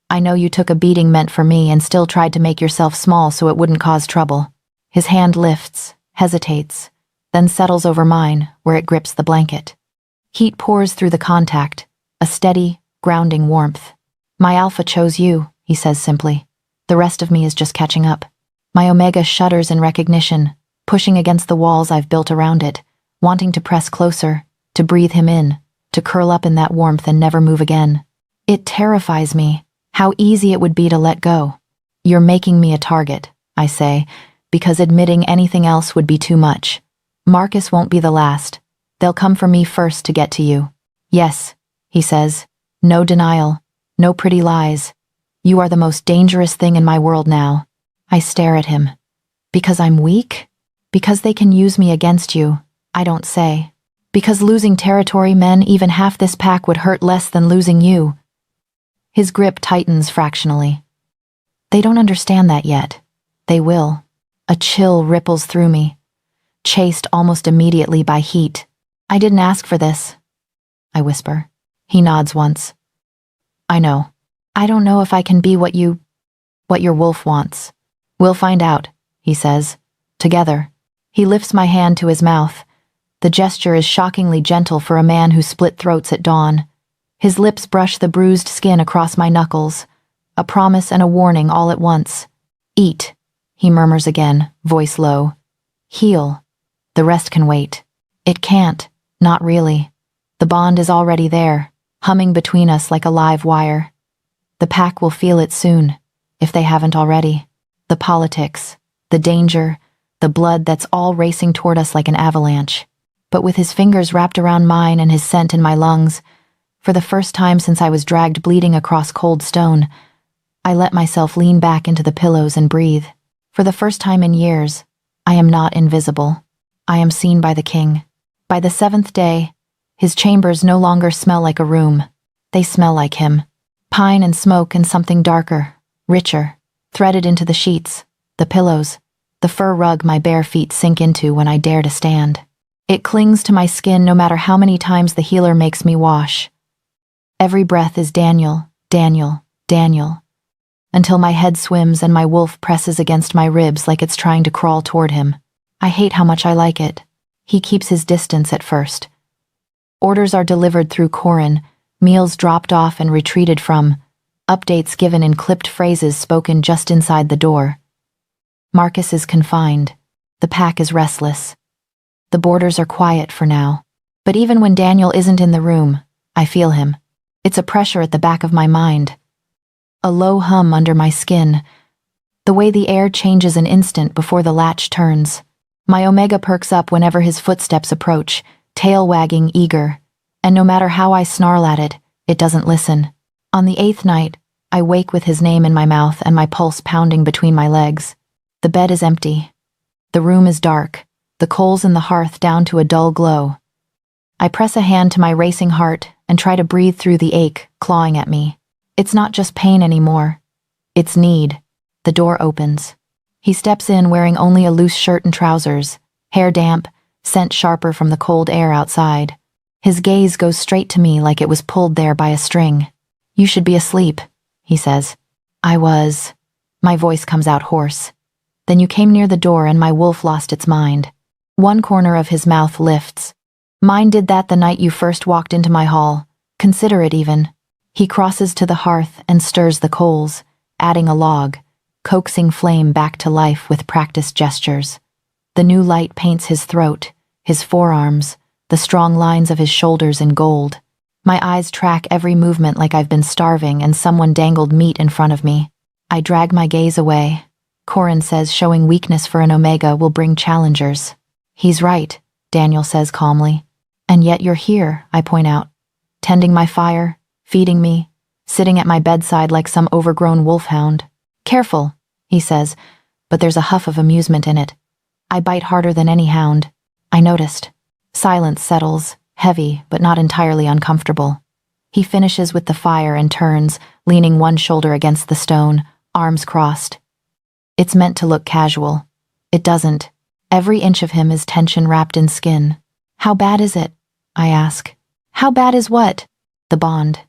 I know you took a beating meant for me and still tried to make yourself small so it wouldn't cause trouble. His hand lifts, hesitates, then settles over mine, where it grips the blanket. Heat pours through the contact, a steady, grounding warmth. My alpha chose you, he says simply. The rest of me is just catching up. My Omega shudders in recognition, pushing against the walls I've built around it, wanting to press closer, to breathe him in, to curl up in that warmth and never move again. It terrifies me, how easy it would be to let go. You're making me a target, I say, because admitting anything else would be too much. Marcus won't be the last. They'll come for me first to get to you. Yes, he says. No denial. No pretty lies. You are the most dangerous thing in my world now. I stare at him. Because I'm weak? Because they can use me against you, I don't say. Because losing territory, men, even half this pack would hurt less than losing you. His grip tightens fractionally. They don't understand that yet. They will. A chill ripples through me, chased almost immediately by heat. I didn't ask for this, I whisper. He nods once. I know. I don't know if I can be what your wolf wants. We'll find out, he says. Together. He lifts my hand to his mouth. The gesture is shockingly gentle for a man who split throats at dawn. His lips brush the bruised skin across my knuckles, a promise and a warning all at once. Eat, he murmurs again, voice low. Heal. The rest can wait. It can't, not really. The bond is already there, humming between us like a live wire. The pack will feel it soon, if they haven't already. The politics, the danger, the blood that's all racing toward us like an avalanche. But with his fingers wrapped around mine and his scent in my lungs, for the first time since I was dragged bleeding across cold stone, I let myself lean back into the pillows and breathe. For the first time in years, I am not invisible. I am seen by the king. By the 7th day, his chambers no longer smell like a room. They smell like him. Pine and smoke and something darker, richer, threaded into the sheets, the pillows, the fur rug my bare feet sink into when I dare to stand. It clings to my skin no matter how many times the healer makes me wash. Every breath is Daniel, Daniel, Daniel, until my head swims and my wolf presses against my ribs like it's trying to crawl toward him. I hate how much I like it. He keeps his distance at first. Orders are delivered through Corin, meals dropped off and retreated from, updates given in clipped phrases spoken just inside the door. Marcus is confined. The pack is restless. The borders are quiet for now. But even when Daniel isn't in the room, I feel him. It's a pressure at the back of my mind. A low hum under my skin. The way the air changes an instant before the latch turns. My Omega perks up whenever his footsteps approach, tail wagging, eager. And no matter how I snarl at it, it doesn't listen. On the 8th night, I wake with his name in my mouth and my pulse pounding between my legs. The bed is empty. The room is dark, the coals in the hearth down to a dull glow. I press a hand to my racing heart and try to breathe through the ache clawing at me. It's not just pain anymore. It's need. The door opens. He steps in wearing only a loose shirt and trousers, hair damp, scent sharper from the cold air outside. His gaze goes straight to me like it was pulled there by a string. You should be asleep, he says. I was. My voice comes out hoarse. Then you came near the door and my wolf lost its mind. One corner of his mouth lifts. Mine did that the night you first walked into my hall. Consider it even. He crosses to the hearth and stirs the coals, adding a log, coaxing flame back to life with practiced gestures. The new light paints his throat, his forearms, the strong lines of his shoulders in gold. My eyes track every movement like I've been starving and someone dangled meat in front of me. I drag my gaze away. Corin says showing weakness for an Omega will bring challengers. He's right, Daniel says calmly. And yet you're here, I point out. Tending my fire, feeding me, sitting at my bedside like some overgrown wolfhound. Careful, he says, but there's a huff of amusement in it. I bite harder than any hound. I noticed. Silence settles, heavy but not entirely uncomfortable. He finishes with the fire and turns, leaning one shoulder against the stone, arms crossed. It's meant to look casual. It doesn't. Every inch of him is tension wrapped in skin. How bad is it? I ask. How bad is what? The bond.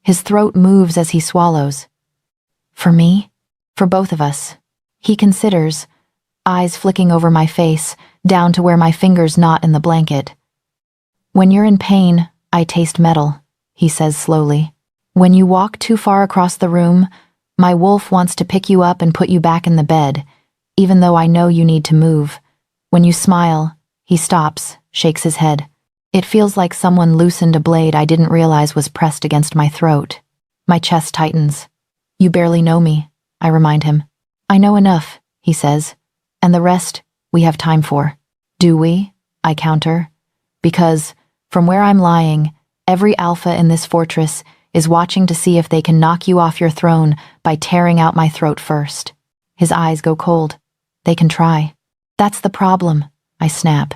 His throat moves as he swallows. For me? For both of us. He considers, eyes flicking over my face, down to where my fingers knot in the blanket. When you're in pain, I taste metal, he says slowly. When you walk too far across the room, my wolf wants to pick you up and put you back in the bed, even though I know you need to move. When you smile, he stops, shakes his head. It feels like someone loosened a blade I didn't realize was pressed against my throat. My chest tightens. You barely know me, I remind him. I know enough, he says, and the rest we have time for. Do we? I counter. Because, from where I'm lying, every alpha in this fortress is watching to see if they can knock you off your throne by tearing out my throat first. His eyes go cold. They can try. That's the problem, I snap.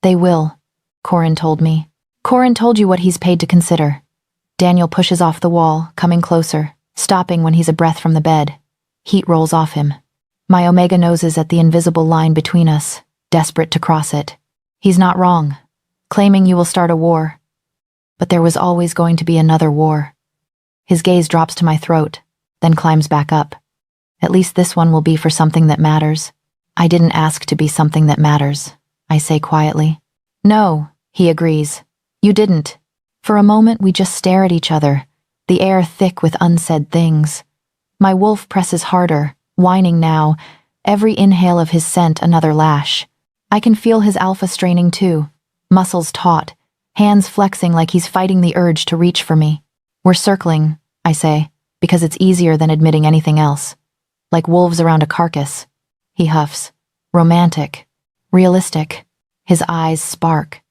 They will, Corin told me. Corin told you what he's paid to consider. Daniel pushes off the wall, coming closer, stopping when he's a breath from the bed. Heat rolls off him. My Omega noses at the invisible line between us, desperate to cross it. He's not wrong, claiming you will start a war. But there was always going to be another war. His gaze drops to my throat, then climbs back up. At least this one will be for something that matters. I didn't ask to be something that matters, I say quietly. No, he agrees. You didn't. For a moment we just stare at each other, the air thick with unsaid things. My wolf presses harder, whining now, every inhale of his scent another lash. I can feel his alpha straining too, muscles taut, hands flexing like he's fighting the urge to reach for me. We're circling, I say, because it's easier than admitting anything else. Like wolves around a carcass. He huffs. Romantic. Realistic. His eyes spark.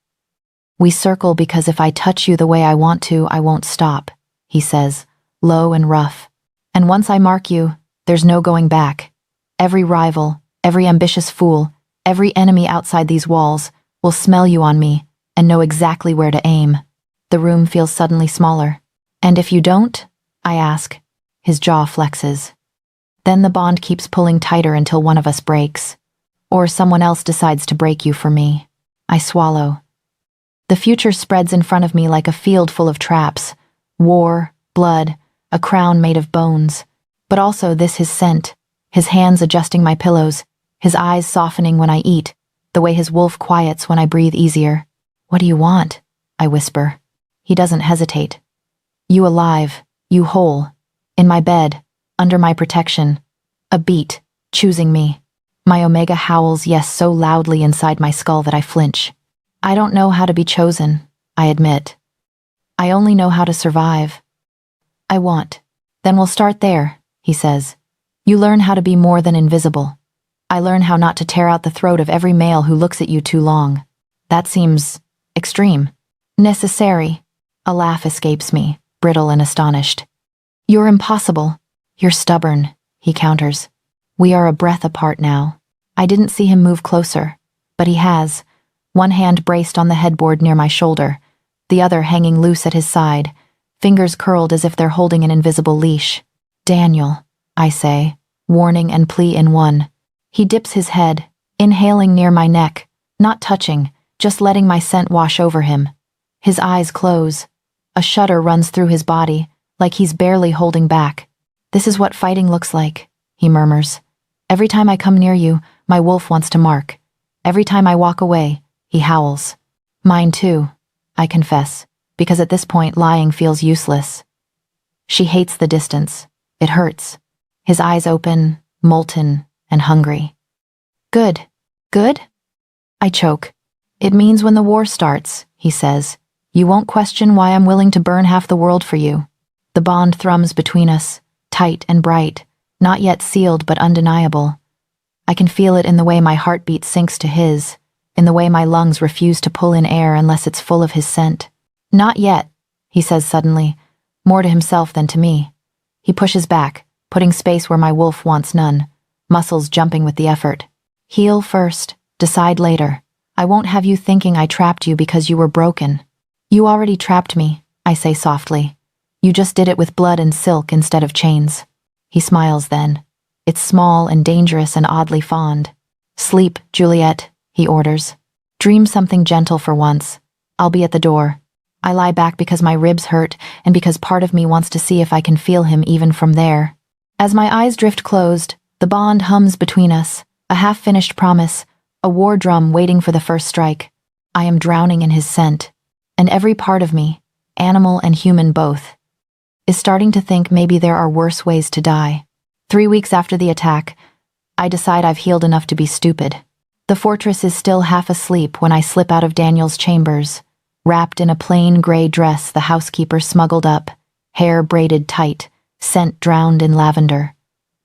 We circle because if I touch you the way I want to, I won't stop, he says, low and rough. And once I mark you, there's no going back. Every rival, every ambitious fool, every enemy outside these walls will smell you on me and know exactly where to aim. The room feels suddenly smaller. And if you don't? I ask. His jaw flexes. Then the bond keeps pulling tighter until one of us breaks. Or someone else decides to break you for me. I swallow. The future spreads in front of me like a field full of traps. War, blood, a crown made of bones. But also this his scent, his hands adjusting my pillows, his eyes softening when I eat, the way his wolf quiets when I breathe easier. What do you want? I whisper. He doesn't hesitate. You alive, you whole, in my bed, under my protection. A beat, choosing me. My Omega howls yes so loudly inside my skull that I flinch. I don't know how to be chosen, I admit. I only know how to survive. I want. Then we'll start there, he says. You learn how to be more than invisible. I learn how not to tear out the throat of every male who looks at you too long. That seems extreme. Necessary. A laugh escapes me, brittle and astonished. You're impossible. You're stubborn, he counters. We are a breath apart now. I didn't see him move closer, but he has, one hand braced on the headboard near my shoulder, the other hanging loose at his side, fingers curled as if they're holding an invisible leash. Daniel, I say, warning and plea in one. He dips his head, inhaling near my neck, not touching, just letting my scent wash over him. His eyes close. A shudder runs through his body, like he's barely holding back. This is what fighting looks like, he murmurs. Every time I come near you, my wolf wants to mark. Every time I walk away, he howls. Mine too, I confess, because at this point lying feels useless. She hates the distance. It hurts. His eyes open, molten, and hungry. Good. Good? I choke. It means when the war starts, he says, you won't question why I'm willing to burn half the world for you. The bond thrums between us, tight and bright, not yet sealed but undeniable. I can feel it in the way my heartbeat sinks to his, in the way my lungs refuse to pull in air unless it's full of his scent. Not yet, he says suddenly, more to himself than to me. He pushes back, putting space where my wolf wants none, muscles jumping with the effort. Heal first, decide later. I won't have you thinking I trapped you because you were broken. You already trapped me, I say softly. You just did it with blood and silk instead of chains. He smiles then. It's small and dangerous and oddly fond. Sleep, Juliet, he orders. Dream something gentle for once. I'll be at the door. I lie back because my ribs hurt and because part of me wants to see if I can feel him even from there. As my eyes drift closed, the bond hums between us, a half-finished promise, a war drum waiting for the first strike. I am drowning in his scent, and every part of me, animal and human both, is starting to think maybe there are worse ways to die. 3 weeks after the attack, I decide I've healed enough to be stupid. The fortress is still half asleep when I slip out of Daniel's chambers, wrapped in a plain gray dress the housekeeper smuggled up, hair braided tight, scent drowned in lavender.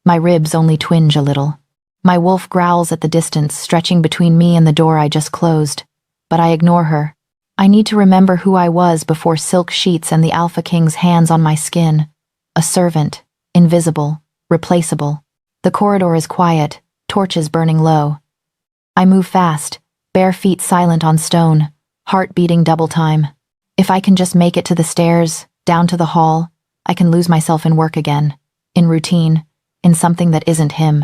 My ribs only twinge a little. My wolf growls at the distance, stretching between me and the door I just closed. But I ignore her. I need to remember who I was before silk sheets and the Alpha King's hands on my skin. A servant, invisible, replaceable. The corridor is quiet, torches burning low. I move fast, bare feet silent on stone, heart beating double time. If I can just make it to the stairs, down to the hall, I can lose myself in work again, in routine, in something that isn't him.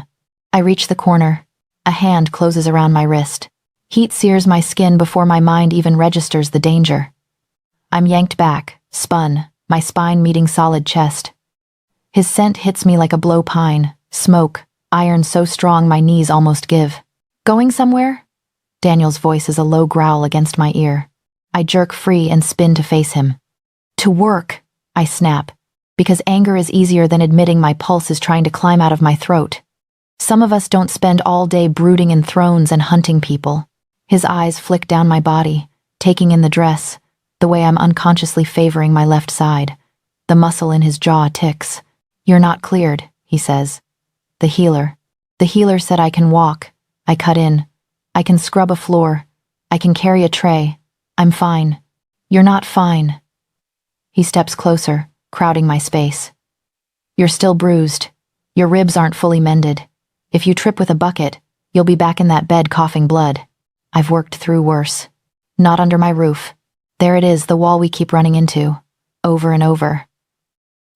I reach the corner. A hand closes around my wrist. Heat sears my skin before my mind even registers the danger. I'm yanked back, spun, my spine meeting solid chest. His scent hits me like a blow pine, smoke, iron so strong my knees almost give. Going somewhere? Daniel's voice is a low growl against my ear. I jerk free and spin to face him. To work, I snap, because anger is easier than admitting my pulse is trying to climb out of my throat. Some of us don't spend all day brooding in thrones and hunting people. His eyes flick down my body, taking in the dress, the way I'm unconsciously favoring my left side. The muscle in his jaw ticks. You're not cleared, he says. The healer said I can walk. I cut in. I can scrub a floor. I can carry a tray. I'm fine. You're not fine. He steps closer, crowding my space. You're still bruised. Your ribs aren't fully mended. If you trip with a bucket, you'll be back in that bed coughing blood. I've worked through worse. Not under my roof. There it is, the wall we keep running into. Over and over.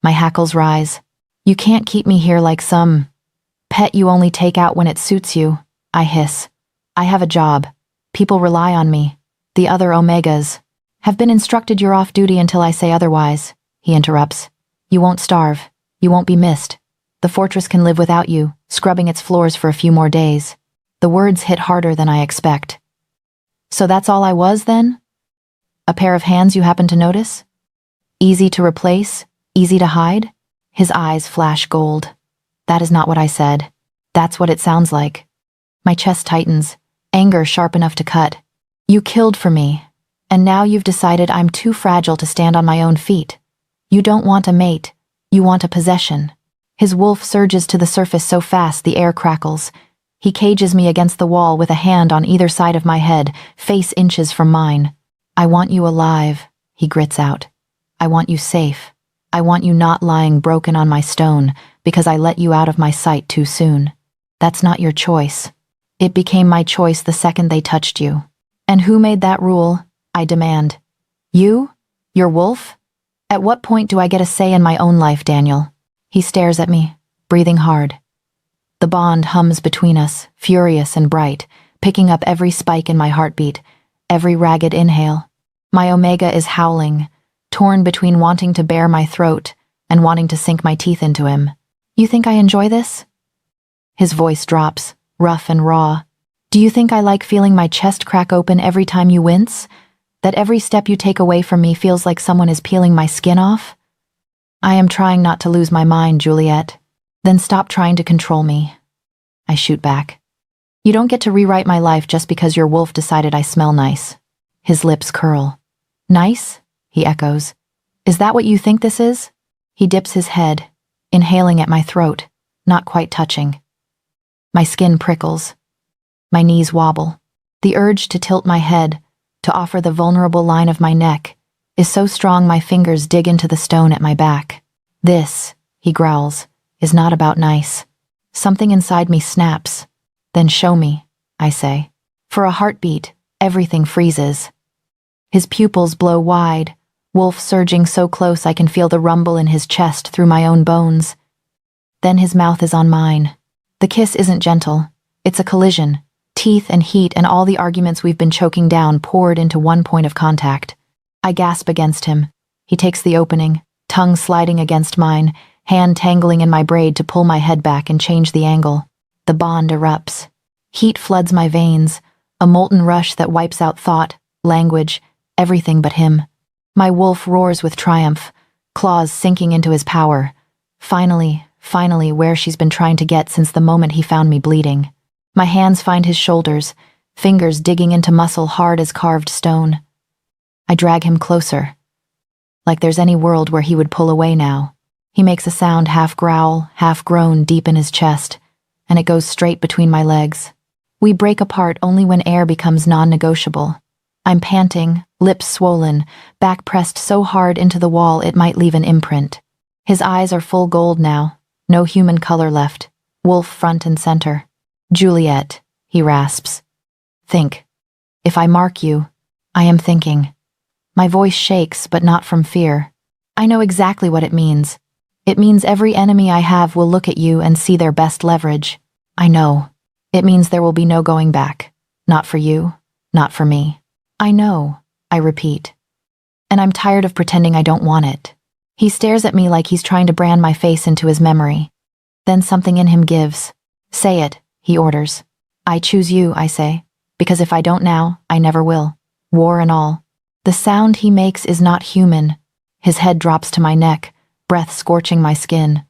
My hackles rise. You can't keep me here like some pet you only take out when it suits you, I hiss. I have a job. People rely on me. The other Omegas have been instructed you're off duty until I say otherwise, he interrupts. You won't starve. You won't be missed. The fortress can live without you, scrubbing its floors for a few more days. The words hit harder than I expect. So that's all I was, then? A pair of hands you happen to notice? Easy to replace? Easy to hide? His eyes flash gold. That is not what I said. That's what it sounds like. My chest tightens, anger sharp enough to cut. You killed for me, and now you've decided I'm too fragile to stand on my own feet. You don't want a mate, you want a possession. His wolf surges to the surface so fast the air crackles. He cages me against the wall with a hand on either side of my head, face inches from mine. I want you alive, he grits out. I want you safe. I want you not lying broken on my stone because I let you out of my sight too soon. That's not your choice. It became my choice the second they touched you. And who made that rule? I demand. You? Your wolf? At what point do I get a say in my own life, Daniel? He stares at me, breathing hard. The bond hums between us, furious and bright, picking up every spike in my heartbeat, every ragged inhale. My Omega is howling, torn between wanting to bare my throat and wanting to sink my teeth into him. You think I enjoy this? His voice drops, rough and raw. Do you think I like feeling my chest crack open every time you wince? That every step you take away from me feels like someone is peeling my skin off? I am trying not to lose my mind, Juliet. Then stop trying to control me. I shoot back. You don't get to rewrite my life just because your wolf decided I smell nice. His lips curl. Nice? He echoes. Is that what you think this is? He dips his head, inhaling at my throat, not quite touching. My skin prickles. My knees wobble. The urge to tilt my head, to offer the vulnerable line of my neck, is so strong my fingers dig into the stone at my back. This, he growls, is not about nice. Something inside me snaps. Then show me, I say. For a heartbeat, everything freezes. His pupils blow wide, wolf surging so close I can feel the rumble in his chest through my own bones. Then his mouth is on mine. The kiss isn't gentle. It's a collision. Teeth and heat and all the arguments we've been choking down poured into one point of contact. I gasp against him. He takes the opening, tongue sliding against mine, hand tangling in my braid to pull my head back and change the angle. The bond erupts. Heat floods my veins, a molten rush that wipes out thought, language, everything but him. My wolf roars with triumph, claws sinking into his power. Finally, where she's been trying to get since the moment he found me bleeding. My hands find his shoulders, fingers digging into muscle hard as carved stone. I drag him closer. Like there's any world where he would pull away now. He makes a sound half growl, half groan deep in his chest, and it goes straight between my legs. We break apart only when air becomes non-negotiable. I'm panting, lips swollen, back pressed so hard into the wall it might leave an imprint. His eyes are full gold now, no human color left, wolf front and center. Juliet, he rasps. Think. If I mark you, I am thinking. My voice shakes, but not from fear. I know exactly what it means. It means every enemy I have will look at you and see their best leverage. I know. It means there will be no going back. Not for you, not for me. I know, I repeat. And I'm tired of pretending I don't want it. He stares at me like he's trying to brand my face into his memory. Then something in him gives. Say it, he orders. I choose you, I say, because if I don't now, I never will. War and all. The sound he makes is not human. His head drops to my neck, breath scorching my skin.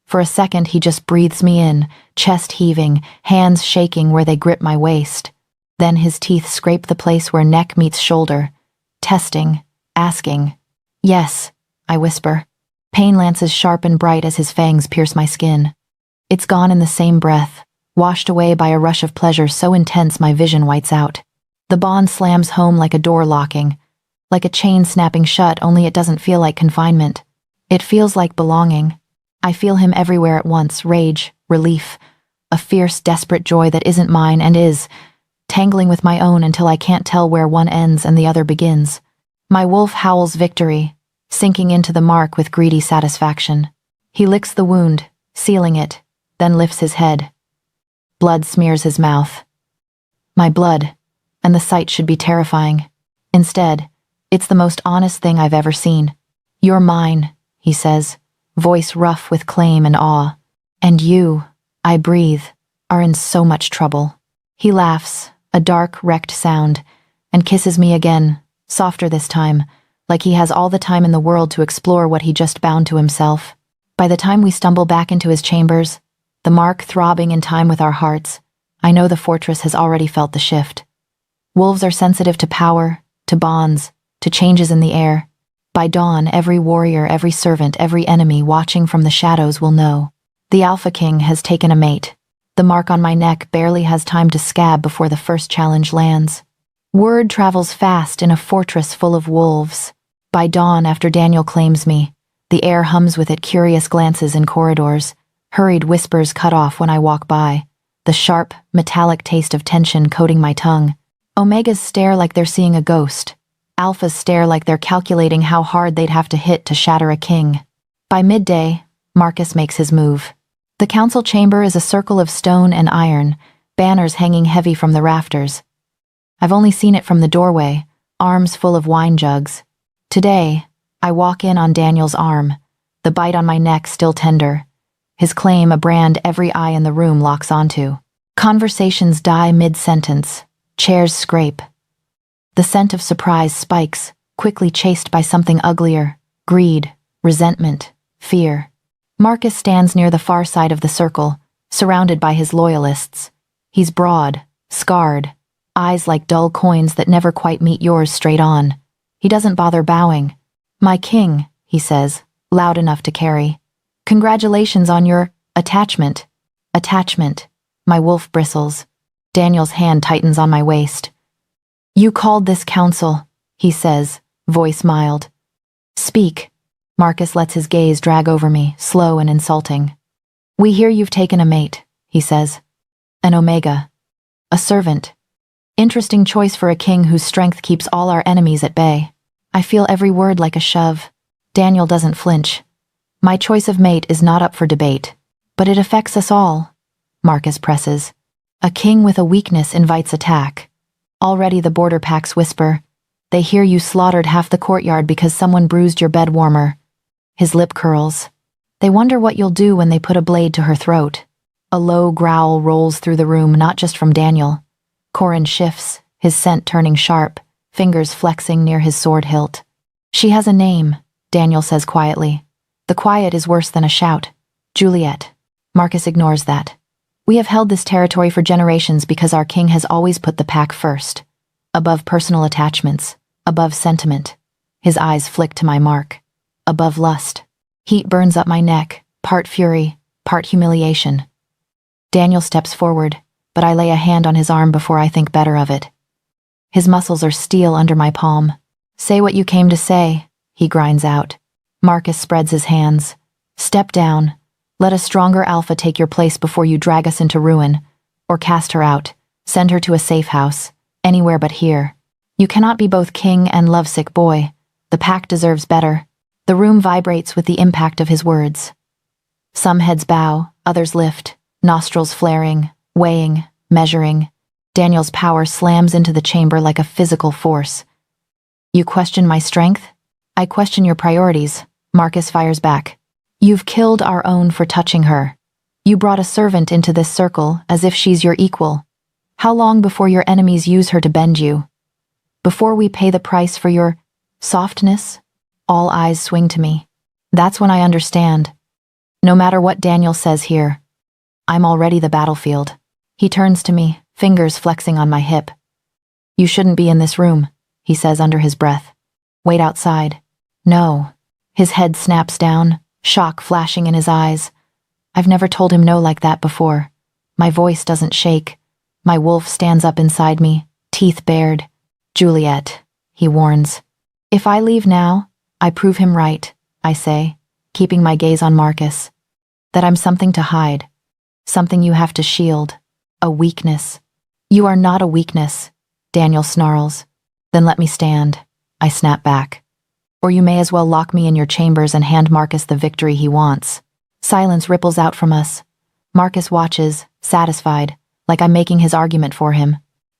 For a second, he just breathes me in, chest heaving, hands shaking where they grip my waist. Then his teeth scrape the place where neck meets shoulder, testing, asking. Yes, I whisper. Pain lances sharp and bright as his fangs pierce my skin. It's gone in the same breath, washed away by a rush of pleasure so intense my vision whites out. The bond slams home like a door locking, like a chain snapping shut, only it doesn't feel like confinement. It feels like belonging. I feel him everywhere at once, rage, relief, a fierce, desperate joy that isn't mine and is, tangling with my own until I can't tell where one ends and the other begins. My wolf howls victory, sinking into the mark with greedy satisfaction. He licks the wound, sealing it, then lifts his head. Blood smears his mouth. My blood, and the sight should be terrifying. Instead, it's the most honest thing I've ever seen. You're mine, he says, voice rough with claim and awe. And you, I breathe, are in so much trouble. He laughs, a dark, wrecked sound, and kisses me again, softer this time, like he has all the time in the world to explore what he just bound to himself. By the time we stumble back into his chambers, the mark throbbing in time with our hearts, I know the fortress has already felt the shift. Wolves are sensitive to power, to bonds, to changes in the air. By dawn, every warrior, every servant, every enemy watching from the shadows will know. The Alpha King has taken a mate. The mark on my neck barely has time to scab before the first challenge lands. Word travels fast in a fortress full of wolves. By dawn, after Daniel claims me, the air hums with it, curious glances in corridors, hurried whispers cut off when I walk by, the sharp, metallic taste of tension coating my tongue. Omegas stare like they're seeing a ghost. Alphas stare like they're calculating how hard they'd have to hit to shatter a king. By midday, Marcus makes his move. The council chamber is a circle of stone and iron, banners hanging heavy from the rafters. I've only seen it from the doorway, arms full of wine jugs. Today, I walk in on Daniel's arm, the bite on my neck still tender. His claim a brand every eye in the room locks onto. Conversations die mid-sentence. Chairs scrape. The scent of surprise spikes, quickly chased by something uglier, greed, resentment, fear. Marcus stands near the far side of the circle, surrounded by his loyalists. He's broad, scarred, eyes like dull coins that never quite meet yours straight on. He doesn't bother bowing. "My king," he says, loud enough to carry. "Congratulations on your attachment." Attachment. My wolf bristles. Daniel's hand tightens on my waist. "You called this council," he says, voice mild. "Speak." Marcus lets his gaze drag over me, slow and insulting. "We hear you've taken a mate," he says. "An Omega. A servant. Interesting choice for a king whose strength keeps all our enemies at bay." I feel every word like a shove. Daniel doesn't flinch. "My choice of mate is not up for debate. But it affects us all," Marcus presses. "A king with a weakness invites attack. Already the border packs whisper. They hear you slaughtered half the courtyard because someone bruised your bed warmer." His lip curls. "They wonder what you'll do when they put a blade to her throat." A low growl rolls through the room, not just from Daniel. Corin shifts, his scent turning sharp, fingers flexing near his sword hilt. "She has a name," Daniel says quietly. The quiet is worse than a shout. "Juliet." Marcus ignores that. "We have held this territory for generations because our king has always put the pack first. Above personal attachments, above sentiment." His eyes flick to my mark. "Above lust." Heat burns up my neck, part fury, part humiliation. Daniel steps forward, but I lay a hand on his arm before I think better of it. His muscles are steel under my palm. "Say what you came to say," he grinds out. Marcus spreads his hands. "Step down. Let a stronger alpha take your place before you drag us into ruin. Or cast her out. Send her to a safe house. Anywhere but here. You cannot be both king and lovesick boy. The pack deserves better." The room vibrates with the impact of his words. Some heads bow, others lift, nostrils flaring, weighing, measuring. Daniel's power slams into the chamber like a physical force. "You question my strength? I question your priorities," Marcus fires back. "You've killed our own for touching her. You brought a servant into this circle as if she's your equal. How long before your enemies use her to bend you? Before we pay the price for your softness?" All eyes swing to me. That's when I understand. No matter what Daniel says here, I'm already the battlefield. He turns to me, fingers flexing on my hip. "You shouldn't be in this room," he says under his breath. "Wait outside." "No." His head snaps down, shock flashing in his eyes. I've never told him no like that before. My voice doesn't shake. My wolf stands up inside me, teeth bared. "Juliet," he warns. "If I leave now, I prove him right," I say, keeping my gaze on Marcus. "That I'm something to hide. Something you have to shield. A weakness." "You are not a weakness," Daniel snarls. "Then let me stand," I snap back. "Or you may as well lock me in your chambers and hand Marcus the victory he wants." Silence ripples out from us. Marcus watches, satisfied, like I'm making his argument for him.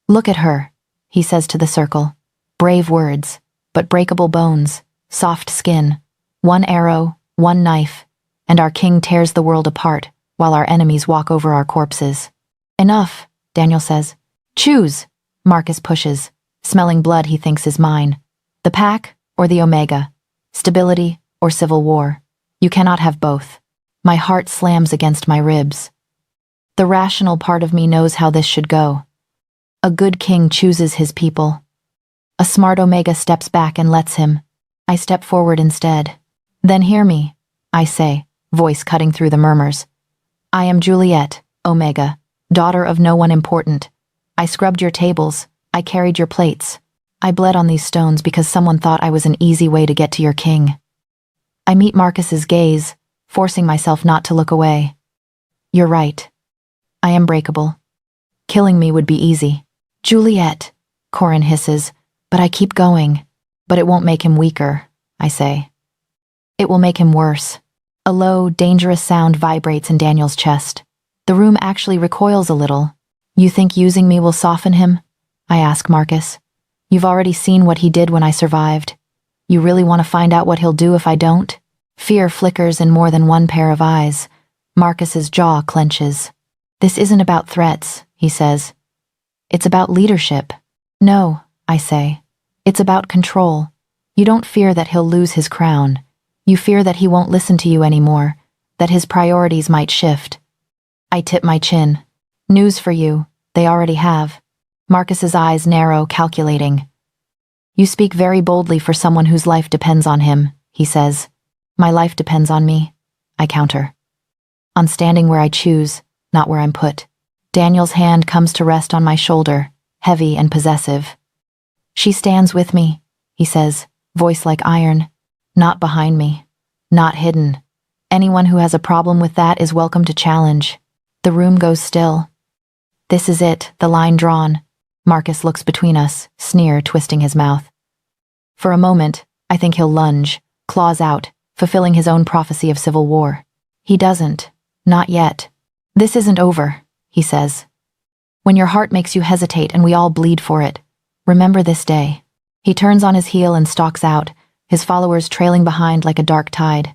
"Look at her," he says to the circle. Brave words, but breakable bones, soft skin. One arrow, one knife, and our king tears the world apart while our enemies walk over our corpses. "Enough," Daniel says. "Choose," Marcus pushes, smelling blood he thinks is mine. "The pack or the Omega? Stability or civil war? You cannot have both." My heart slams against my ribs. The rational part of me knows how this should go. A good king chooses his people. A smart Omega steps back and lets him. I step forward instead. "Then hear me," I say, voice cutting through the murmurs. "I am Juliet, Omega, daughter of no one important. I scrubbed your tables, I carried your plates. I bled on these stones because someone thought I was an easy way to get to your king." I meet Marcus's gaze, forcing myself not to look away. "You're right. I am breakable. Killing me would be easy." "Juliet," Corin hisses, "but I keep going." "But it won't make him weaker," I say. "It will make him worse." A low, dangerous sound vibrates in Daniel's chest. The room actually recoils a little. "You think using me will soften him?" I ask Marcus. "You've already seen what he did when I survived. You really want to find out what he'll do if I don't?" Fear flickers in more than one pair of eyes. Marcus's jaw clenches. "This isn't about threats," he says. "It's about leadership." "No," I say. "It's about control. You don't fear that he'll lose his crown. You fear that he won't listen to you anymore, that his priorities might shift." I tip my chin. "News for you. They already have. Marcus's eyes narrow, calculating. You speak very boldly for someone whose life depends on him, he says. My life depends on me, I counter. On standing where I choose, not where I'm put. Daniel's hand comes to rest on my shoulder, heavy and possessive. She stands with me, he says, voice like iron. Not behind me. Not hidden. Anyone who has a problem with that is welcome to challenge. The room goes still. This is it, the line drawn. Marcus looks between us, sneer twisting his mouth. For a moment, I think he'll lunge, claws out, fulfilling his own prophecy of civil war. He doesn't. Not yet. This isn't over, he says. When your heart makes you hesitate and we all bleed for it, remember this day. He turns on his heel and stalks out, his followers trailing behind like a dark tide.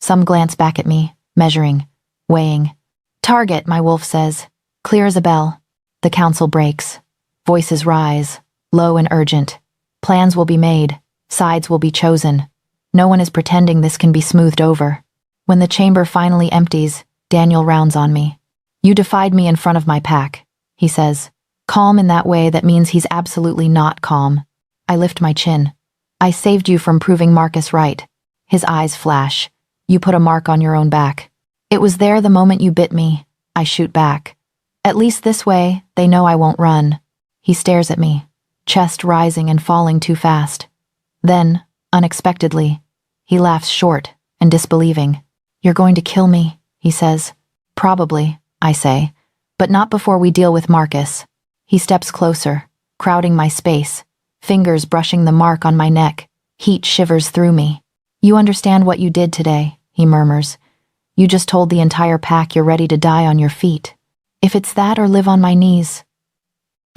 Some glance back at me, measuring, weighing. Target, my wolf says. Clear as a bell. The council breaks. Voices rise, low and urgent. Plans will be made. Sides will be chosen. No one is pretending this can be smoothed over. When the chamber finally empties, Daniel rounds on me. You defied me in front of my pack, he says. Calm in that way that means he's absolutely not calm. I lift my chin. I saved you from proving Marcus right. His eyes flash. You put a mark on your own back. It was there the moment you bit me. I shoot back. At least this way, they know I won't run. He stares at me, chest rising and falling too fast. Then, unexpectedly, he laughs short and disbelieving. You're going to kill me, he says. Probably, I say, but not before we deal with Marcus. He steps closer, crowding my space, fingers brushing the mark on my neck. Heat shivers through me. You understand what you did today, he murmurs. You just told the entire pack you're ready to die on your feet. If it's that or live on my knees.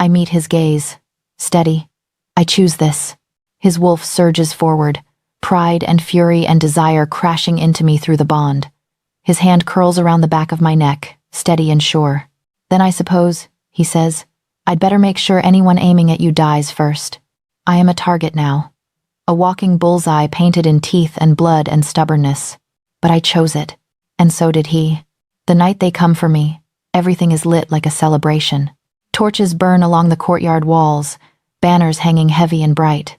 I meet his gaze. Steady. I choose this. His wolf surges forward, pride and fury and desire crashing into me through the bond. His hand curls around the back of my neck, steady and sure. Then I suppose, he says, I'd better make sure anyone aiming at you dies first. I am a target now. A walking bullseye painted in teeth and blood and stubbornness. But I chose it. And so did he. The night they come for me, everything is lit like a celebration. Torches burn along the courtyard walls, banners hanging heavy and bright.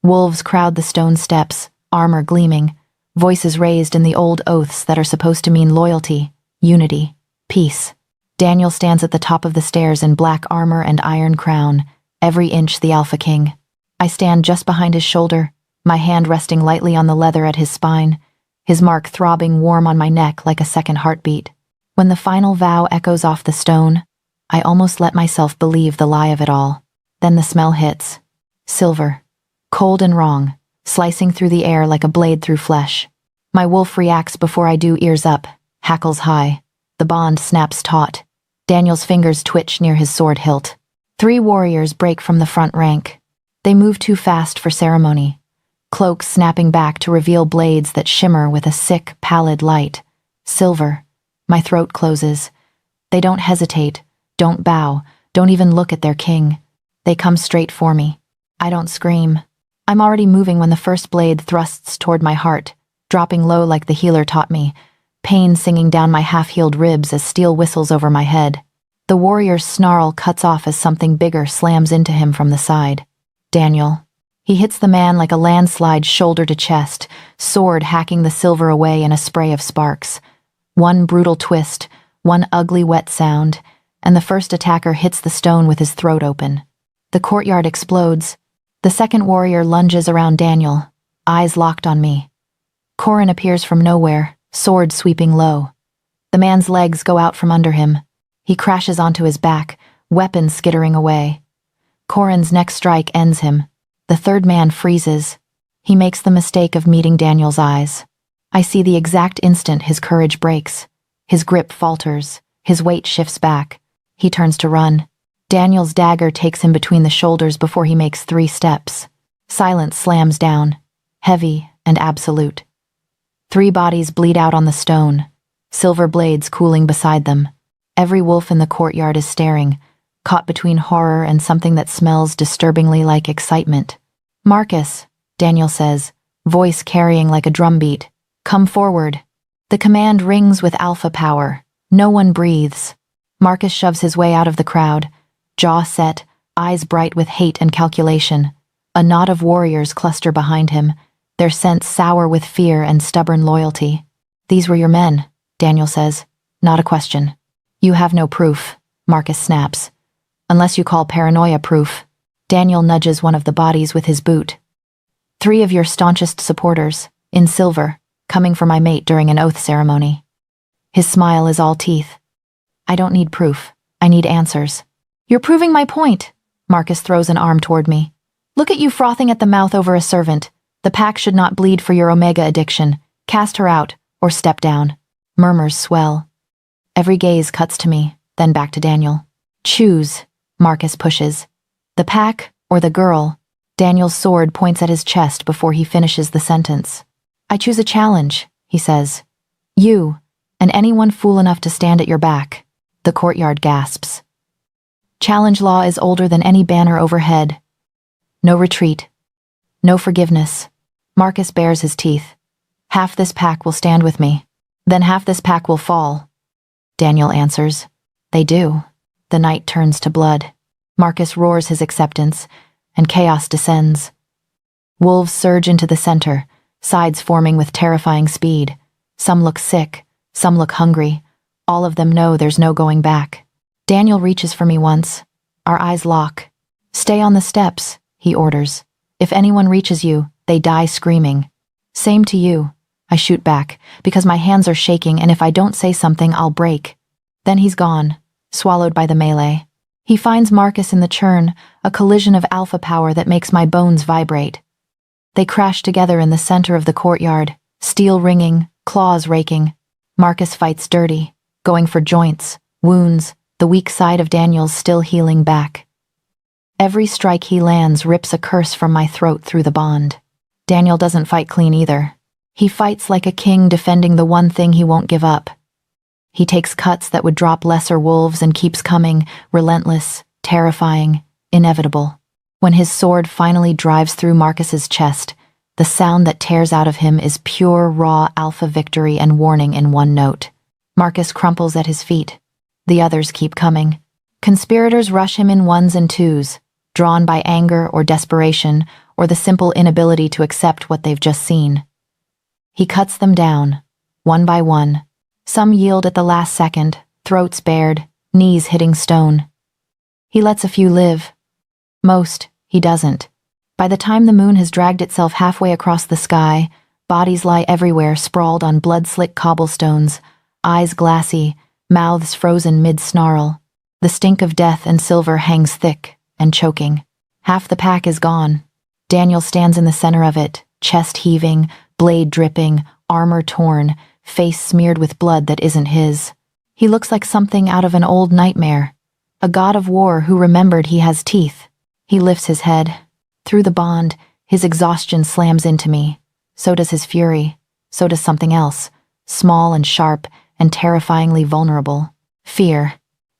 Wolves crowd the stone steps, armor gleaming, voices raised in the old oaths that are supposed to mean loyalty, unity, peace. Daniel stands at the top of the stairs in black armor and iron crown, every inch the Alpha King. I stand just behind his shoulder, my hand resting lightly on the leather at his spine, his mark throbbing warm on my neck like a second heartbeat. When the final vow echoes off the stone, I almost let myself believe the lie of it all. Then the smell hits. Silver. Cold and wrong, slicing through the air like a blade through flesh. My wolf reacts before I do, ears up, hackles high. The bond snaps taut. Daniel's fingers twitch near his sword hilt. 3 warriors break from the front rank. They move too fast for ceremony. Cloaks snapping back to reveal blades that shimmer with a sick, pallid light. Silver. My throat closes. They don't hesitate. Don't bow, don't even look at their king. They come straight for me. I don't scream. I'm already moving when the first blade thrusts toward my heart, dropping low like the healer taught me, pain singing down my half-healed ribs as steel whistles over my head. The warrior's snarl cuts off as something bigger slams into him from the side. Daniel. He hits the man like a landslide shoulder to chest, sword hacking the silver away in a spray of sparks. One brutal twist, one ugly wet sound, and the first attacker hits the stone with his throat open. The courtyard explodes. The second warrior lunges around Daniel, eyes locked on me. Corin appears from nowhere, sword sweeping low. The man's legs go out from under him. He crashes onto his back, weapon skittering away. Corin's next strike ends him. The third man freezes. He makes the mistake of meeting Daniel's eyes. I see the exact instant his courage breaks. His grip falters. His weight shifts back. He turns to run. Daniel's dagger takes him between the shoulders before he makes 3 steps. Silence slams down, heavy and absolute. 3 bodies bleed out on the stone, silver blades cooling beside them. Every wolf in the courtyard is staring, caught between horror and something that smells disturbingly like excitement. Marcus, Daniel says, voice carrying like a drumbeat. Come forward. The command rings with alpha power. No one breathes. Marcus shoves his way out of the crowd, jaw set, eyes bright with hate and calculation. A knot of warriors cluster behind him, their scents sour with fear and stubborn loyalty. "These were your men," Daniel says. "Not a question." "You have no proof," Marcus snaps. "Unless you call paranoia proof." Daniel nudges one of the bodies with his boot. "3 of your staunchest supporters, in silver, coming for my mate during an oath ceremony." His smile is all teeth. "I don't need proof. I need answers." "You're proving my point." Marcus throws an arm toward me. "Look at you frothing at the mouth over a servant. The pack should not bleed for your Omega addiction. Cast her out, or step down." Murmurs swell. Every gaze cuts to me, then back to Daniel. "Choose," Marcus pushes. "The pack, or the girl?" Daniel's sword points at his chest before he finishes the sentence. "I choose a challenge," he says. "You, and anyone fool enough to stand at your back." The courtyard gasps. Challenge law is older than any banner overhead. No retreat. No forgiveness. Marcus bares his teeth. "Half this pack will stand with me. Then half this pack will fall." Daniel answers. "They do." The night turns to blood. Marcus roars his acceptance, and chaos descends. Wolves surge into the center, sides forming with terrifying speed. Some look sick, some look hungry. All of them know there's no going back. Daniel reaches for me once. Our eyes lock. "Stay on the steps," he orders. "If anyone reaches you, they die screaming." "Same to you," I shoot back, because my hands are shaking, and if I don't say something, I'll break. Then he's gone, swallowed by the melee. He finds Marcus in the churn, a collision of alpha power that makes my bones vibrate. They crash together in the center of the courtyard, steel ringing, claws raking. Marcus fights dirty, going for joints, wounds, the weak side of Daniel's still healing back. Every strike he lands rips a curse from my throat through the bond. Daniel doesn't fight clean either. He fights like a king defending the one thing he won't give up. He takes cuts that would drop lesser wolves and keeps coming, relentless, terrifying, inevitable. When his sword finally drives through Marcus's chest, the sound that tears out of him is pure, raw alpha victory and warning in one note. Marcus crumples at his feet. The others keep coming. Conspirators rush him in ones and twos, drawn by anger or desperation or the simple inability to accept what they've just seen. He cuts them down, one by one. Some yield at the last second, throats bared, knees hitting stone. He lets a few live. Most, he doesn't. By the time the moon has dragged itself halfway across the sky, bodies lie everywhere sprawled on blood-slick cobblestones, eyes glassy, mouths frozen mid-snarl. The stink of death and silver hangs thick and choking. Half the pack is gone. Daniel stands in the center of it, chest heaving, blade dripping, armor torn, face smeared with blood that isn't his. He looks like something out of an old nightmare, a god of war who remembered he has teeth. He lifts his head. Through the bond, his exhaustion slams into me. So does his fury. So does something else, small and sharp and terrifyingly vulnerable. Fear.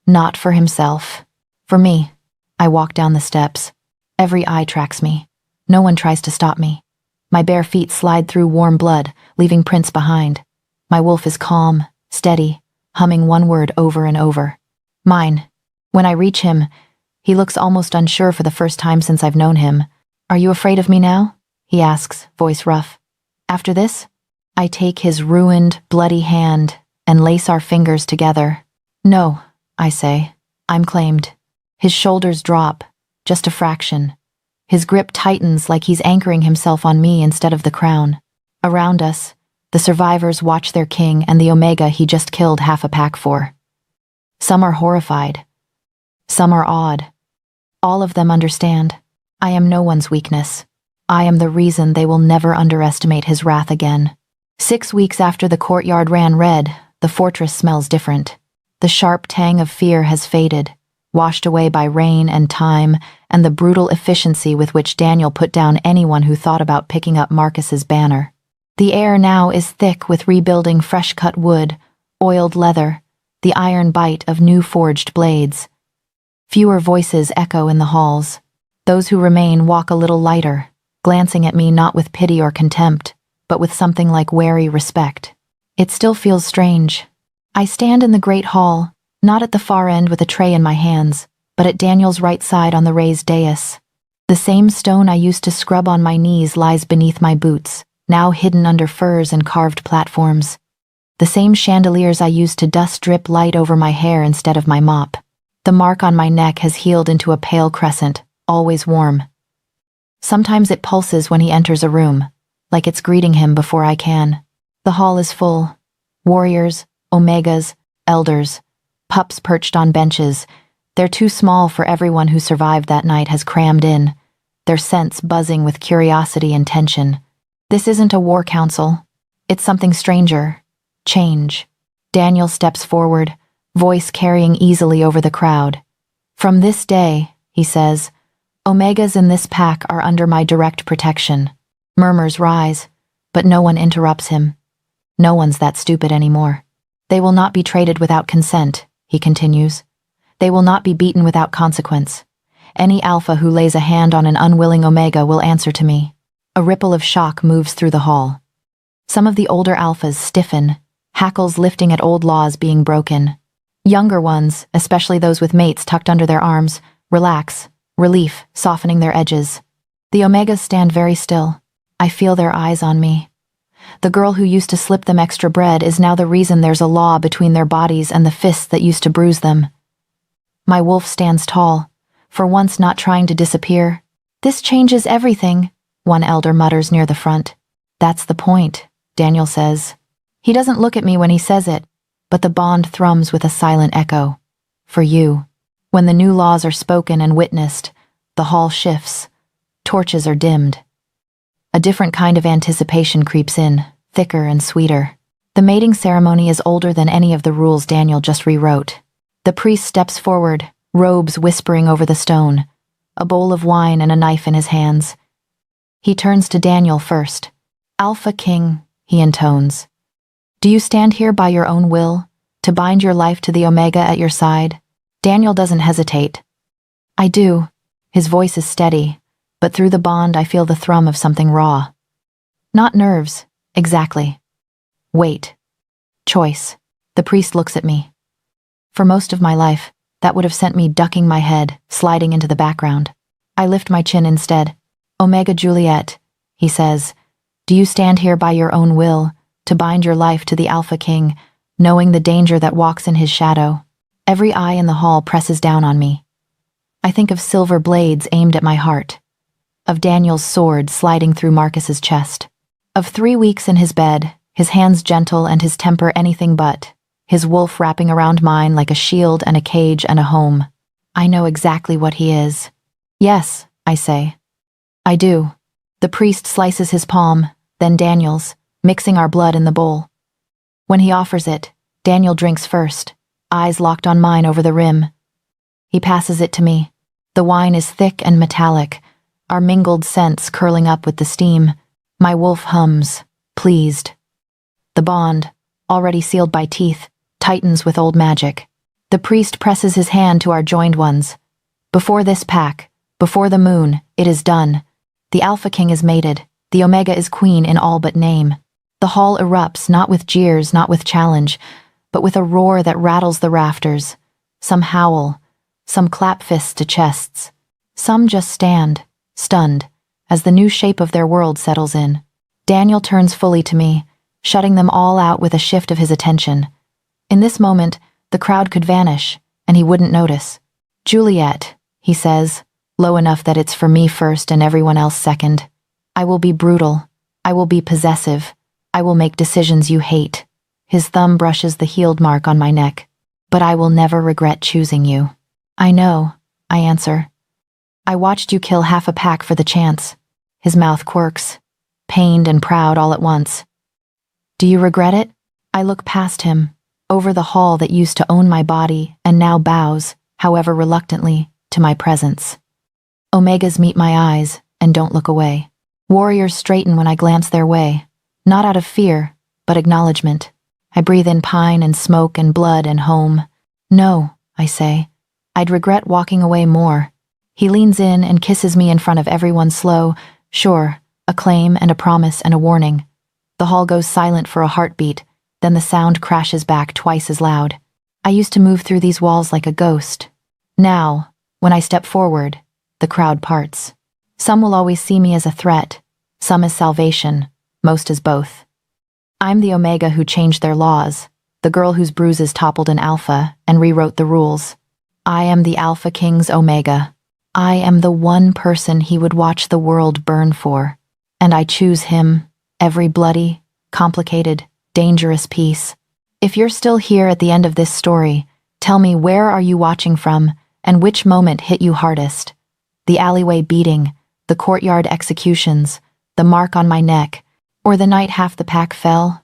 Not for himself. For me. I walk down the steps. Every eye tracks me. No one tries to stop me. My bare feet slide through warm blood, leaving prints behind. My wolf is calm, steady, humming one word over and over. Mine. When I reach him, he looks almost unsure for the first time since I've known him. "Are you afraid of me now?" he asks, voice rough. "After this?" I take his ruined, bloody hand and lace our fingers together. "No," I say. "I'm claimed." His shoulders drop, just a fraction. His grip tightens like he's anchoring himself on me instead of the crown. Around us, the survivors watch their king and the Omega he just killed half a pack for. Some are horrified. Some are awed. All of them understand. I am no one's weakness. I am the reason they will never underestimate his wrath again. 6 weeks after the courtyard ran red, the fortress smells different. The sharp tang of fear has faded, washed away by rain and time and the brutal efficiency with which Daniel put down anyone who thought about picking up Marcus's banner. The air now is thick with rebuilding fresh-cut wood, oiled leather, the iron bite of new forged blades. Fewer voices echo in the halls. Those who remain walk a little lighter, glancing at me not with pity or contempt, but with something like wary respect. It still feels strange. I stand in the great hall, not at the far end with a tray in my hands, but at Daniel's right side on the raised dais. The same stone I used to scrub on my knees lies beneath my boots, now hidden under furs and carved platforms. The same chandeliers I used to dust drip light over my hair instead of my mop. The mark on my neck has healed into a pale crescent, always warm. Sometimes it pulses when he enters a room, like it's greeting him before I can. The hall is full. Warriors, omegas, elders, pups perched on benches. They're too small for everyone who survived that night has crammed in, their scents buzzing with curiosity and tension. This isn't a war council. It's something stranger. Change. Daniel steps forward, voice carrying easily over the crowd. From this day, he says, Omegas in this pack are under my direct protection. Murmurs rise, but no one interrupts him. No one's that stupid anymore. They will not be traded without consent, he continues. They will not be beaten without consequence. Any alpha who lays a hand on an unwilling omega will answer to me. A ripple of shock moves through the hall. Some of the older alphas stiffen, hackles lifting at old laws being broken. Younger ones, especially those with mates tucked under their arms, relax, relief softening their edges. The omegas stand very still. I feel their eyes on me. The girl who used to slip them extra bread is now the reason there's a law between their bodies and the fists that used to bruise them. My wolf stands tall, for once not trying to disappear. This changes everything, one elder mutters near the front. That's the point, Daniel says. He doesn't look at me when he says it, but the bond thrums with a silent echo. For you. When the new laws are spoken and witnessed, the hall shifts. Torches are dimmed. A different kind of anticipation creeps in, thicker and sweeter. The mating ceremony is older than any of the rules Daniel just rewrote. The priest steps forward, robes whispering over the stone, a bowl of wine and a knife in his hands. He turns to Daniel first. Alpha King, he intones. Do you stand here by your own will, to bind your life to the Omega at your side? Daniel doesn't hesitate. I do. His voice is steady, but through the bond I feel the thrum of something raw. Not nerves, exactly. Wait. Choice. The priest looks at me. For most of my life, that would have sent me ducking my head, sliding into the background. I lift my chin instead. Omega Juliet, he says, do you stand here by your own will, to bind your life to the Alpha King, knowing the danger that walks in his shadow? Every eye in the hall presses down on me. I think of silver blades aimed at my heart, of Daniel's sword sliding through Marcus's chest, of 3 weeks in his bed, his hands gentle and his temper anything but, his wolf wrapping around mine like a shield and a cage and a home. I know exactly what he is. Yes, I say. I do. The priest slices his palm, then Daniel's, mixing our blood in the bowl. When he offers it, Daniel drinks first, eyes locked on mine over the rim. He passes it to me. The wine is thick and metallic, our mingled scents curling up with the steam. My wolf hums, pleased. The bond, already sealed by teeth, tightens with old magic. The priest presses his hand to our joined ones. Before this pack, before the moon, it is done. The Alpha King is mated. The Omega is queen in all but name. The hall erupts, not with jeers, not with challenge, but with a roar that rattles the rafters. Some howl, some clap fists to chests. Some just stand, stunned, as the new shape of their world settles in. Daniel turns fully to me, shutting them all out with a shift of his attention. In this moment, the crowd could vanish, and he wouldn't notice. Juliet, he says, low enough that it's for me first and everyone else second. I will be brutal. I will be possessive. I will make decisions you hate. His thumb brushes the healed mark on my neck. But I will never regret choosing you. I know, I answer. I watched you kill half a pack for the chance. His mouth quirks, pained and proud all at once. Do you regret it? I look past him, over the hall that used to own my body and now bows, however reluctantly, to my presence. Omegas meet my eyes and don't look away. Warriors straighten when I glance their way, not out of fear, but acknowledgement. I breathe in pine and smoke and blood and home. No, I say. I'd regret walking away more. He leans in and kisses me in front of everyone slow, sure, a claim and a promise and a warning. The hall goes silent for a heartbeat, then the sound crashes back twice as loud. I used to move through these walls like a ghost. Now, When I step forward, the crowd parts. Some will always see me as a threat, some as salvation, most as both. I'm the Omega who changed their laws, the girl whose bruises toppled an Alpha and rewrote the rules. I am the Alpha King's Omega. I am the one person he would watch the world burn for. And I choose him, every bloody, complicated, dangerous piece. If you're still here at the end of this story, tell me, where are you watching from and which moment hit you hardest? The alleyway beating, the courtyard executions, the mark on my neck, or the night half the pack fell?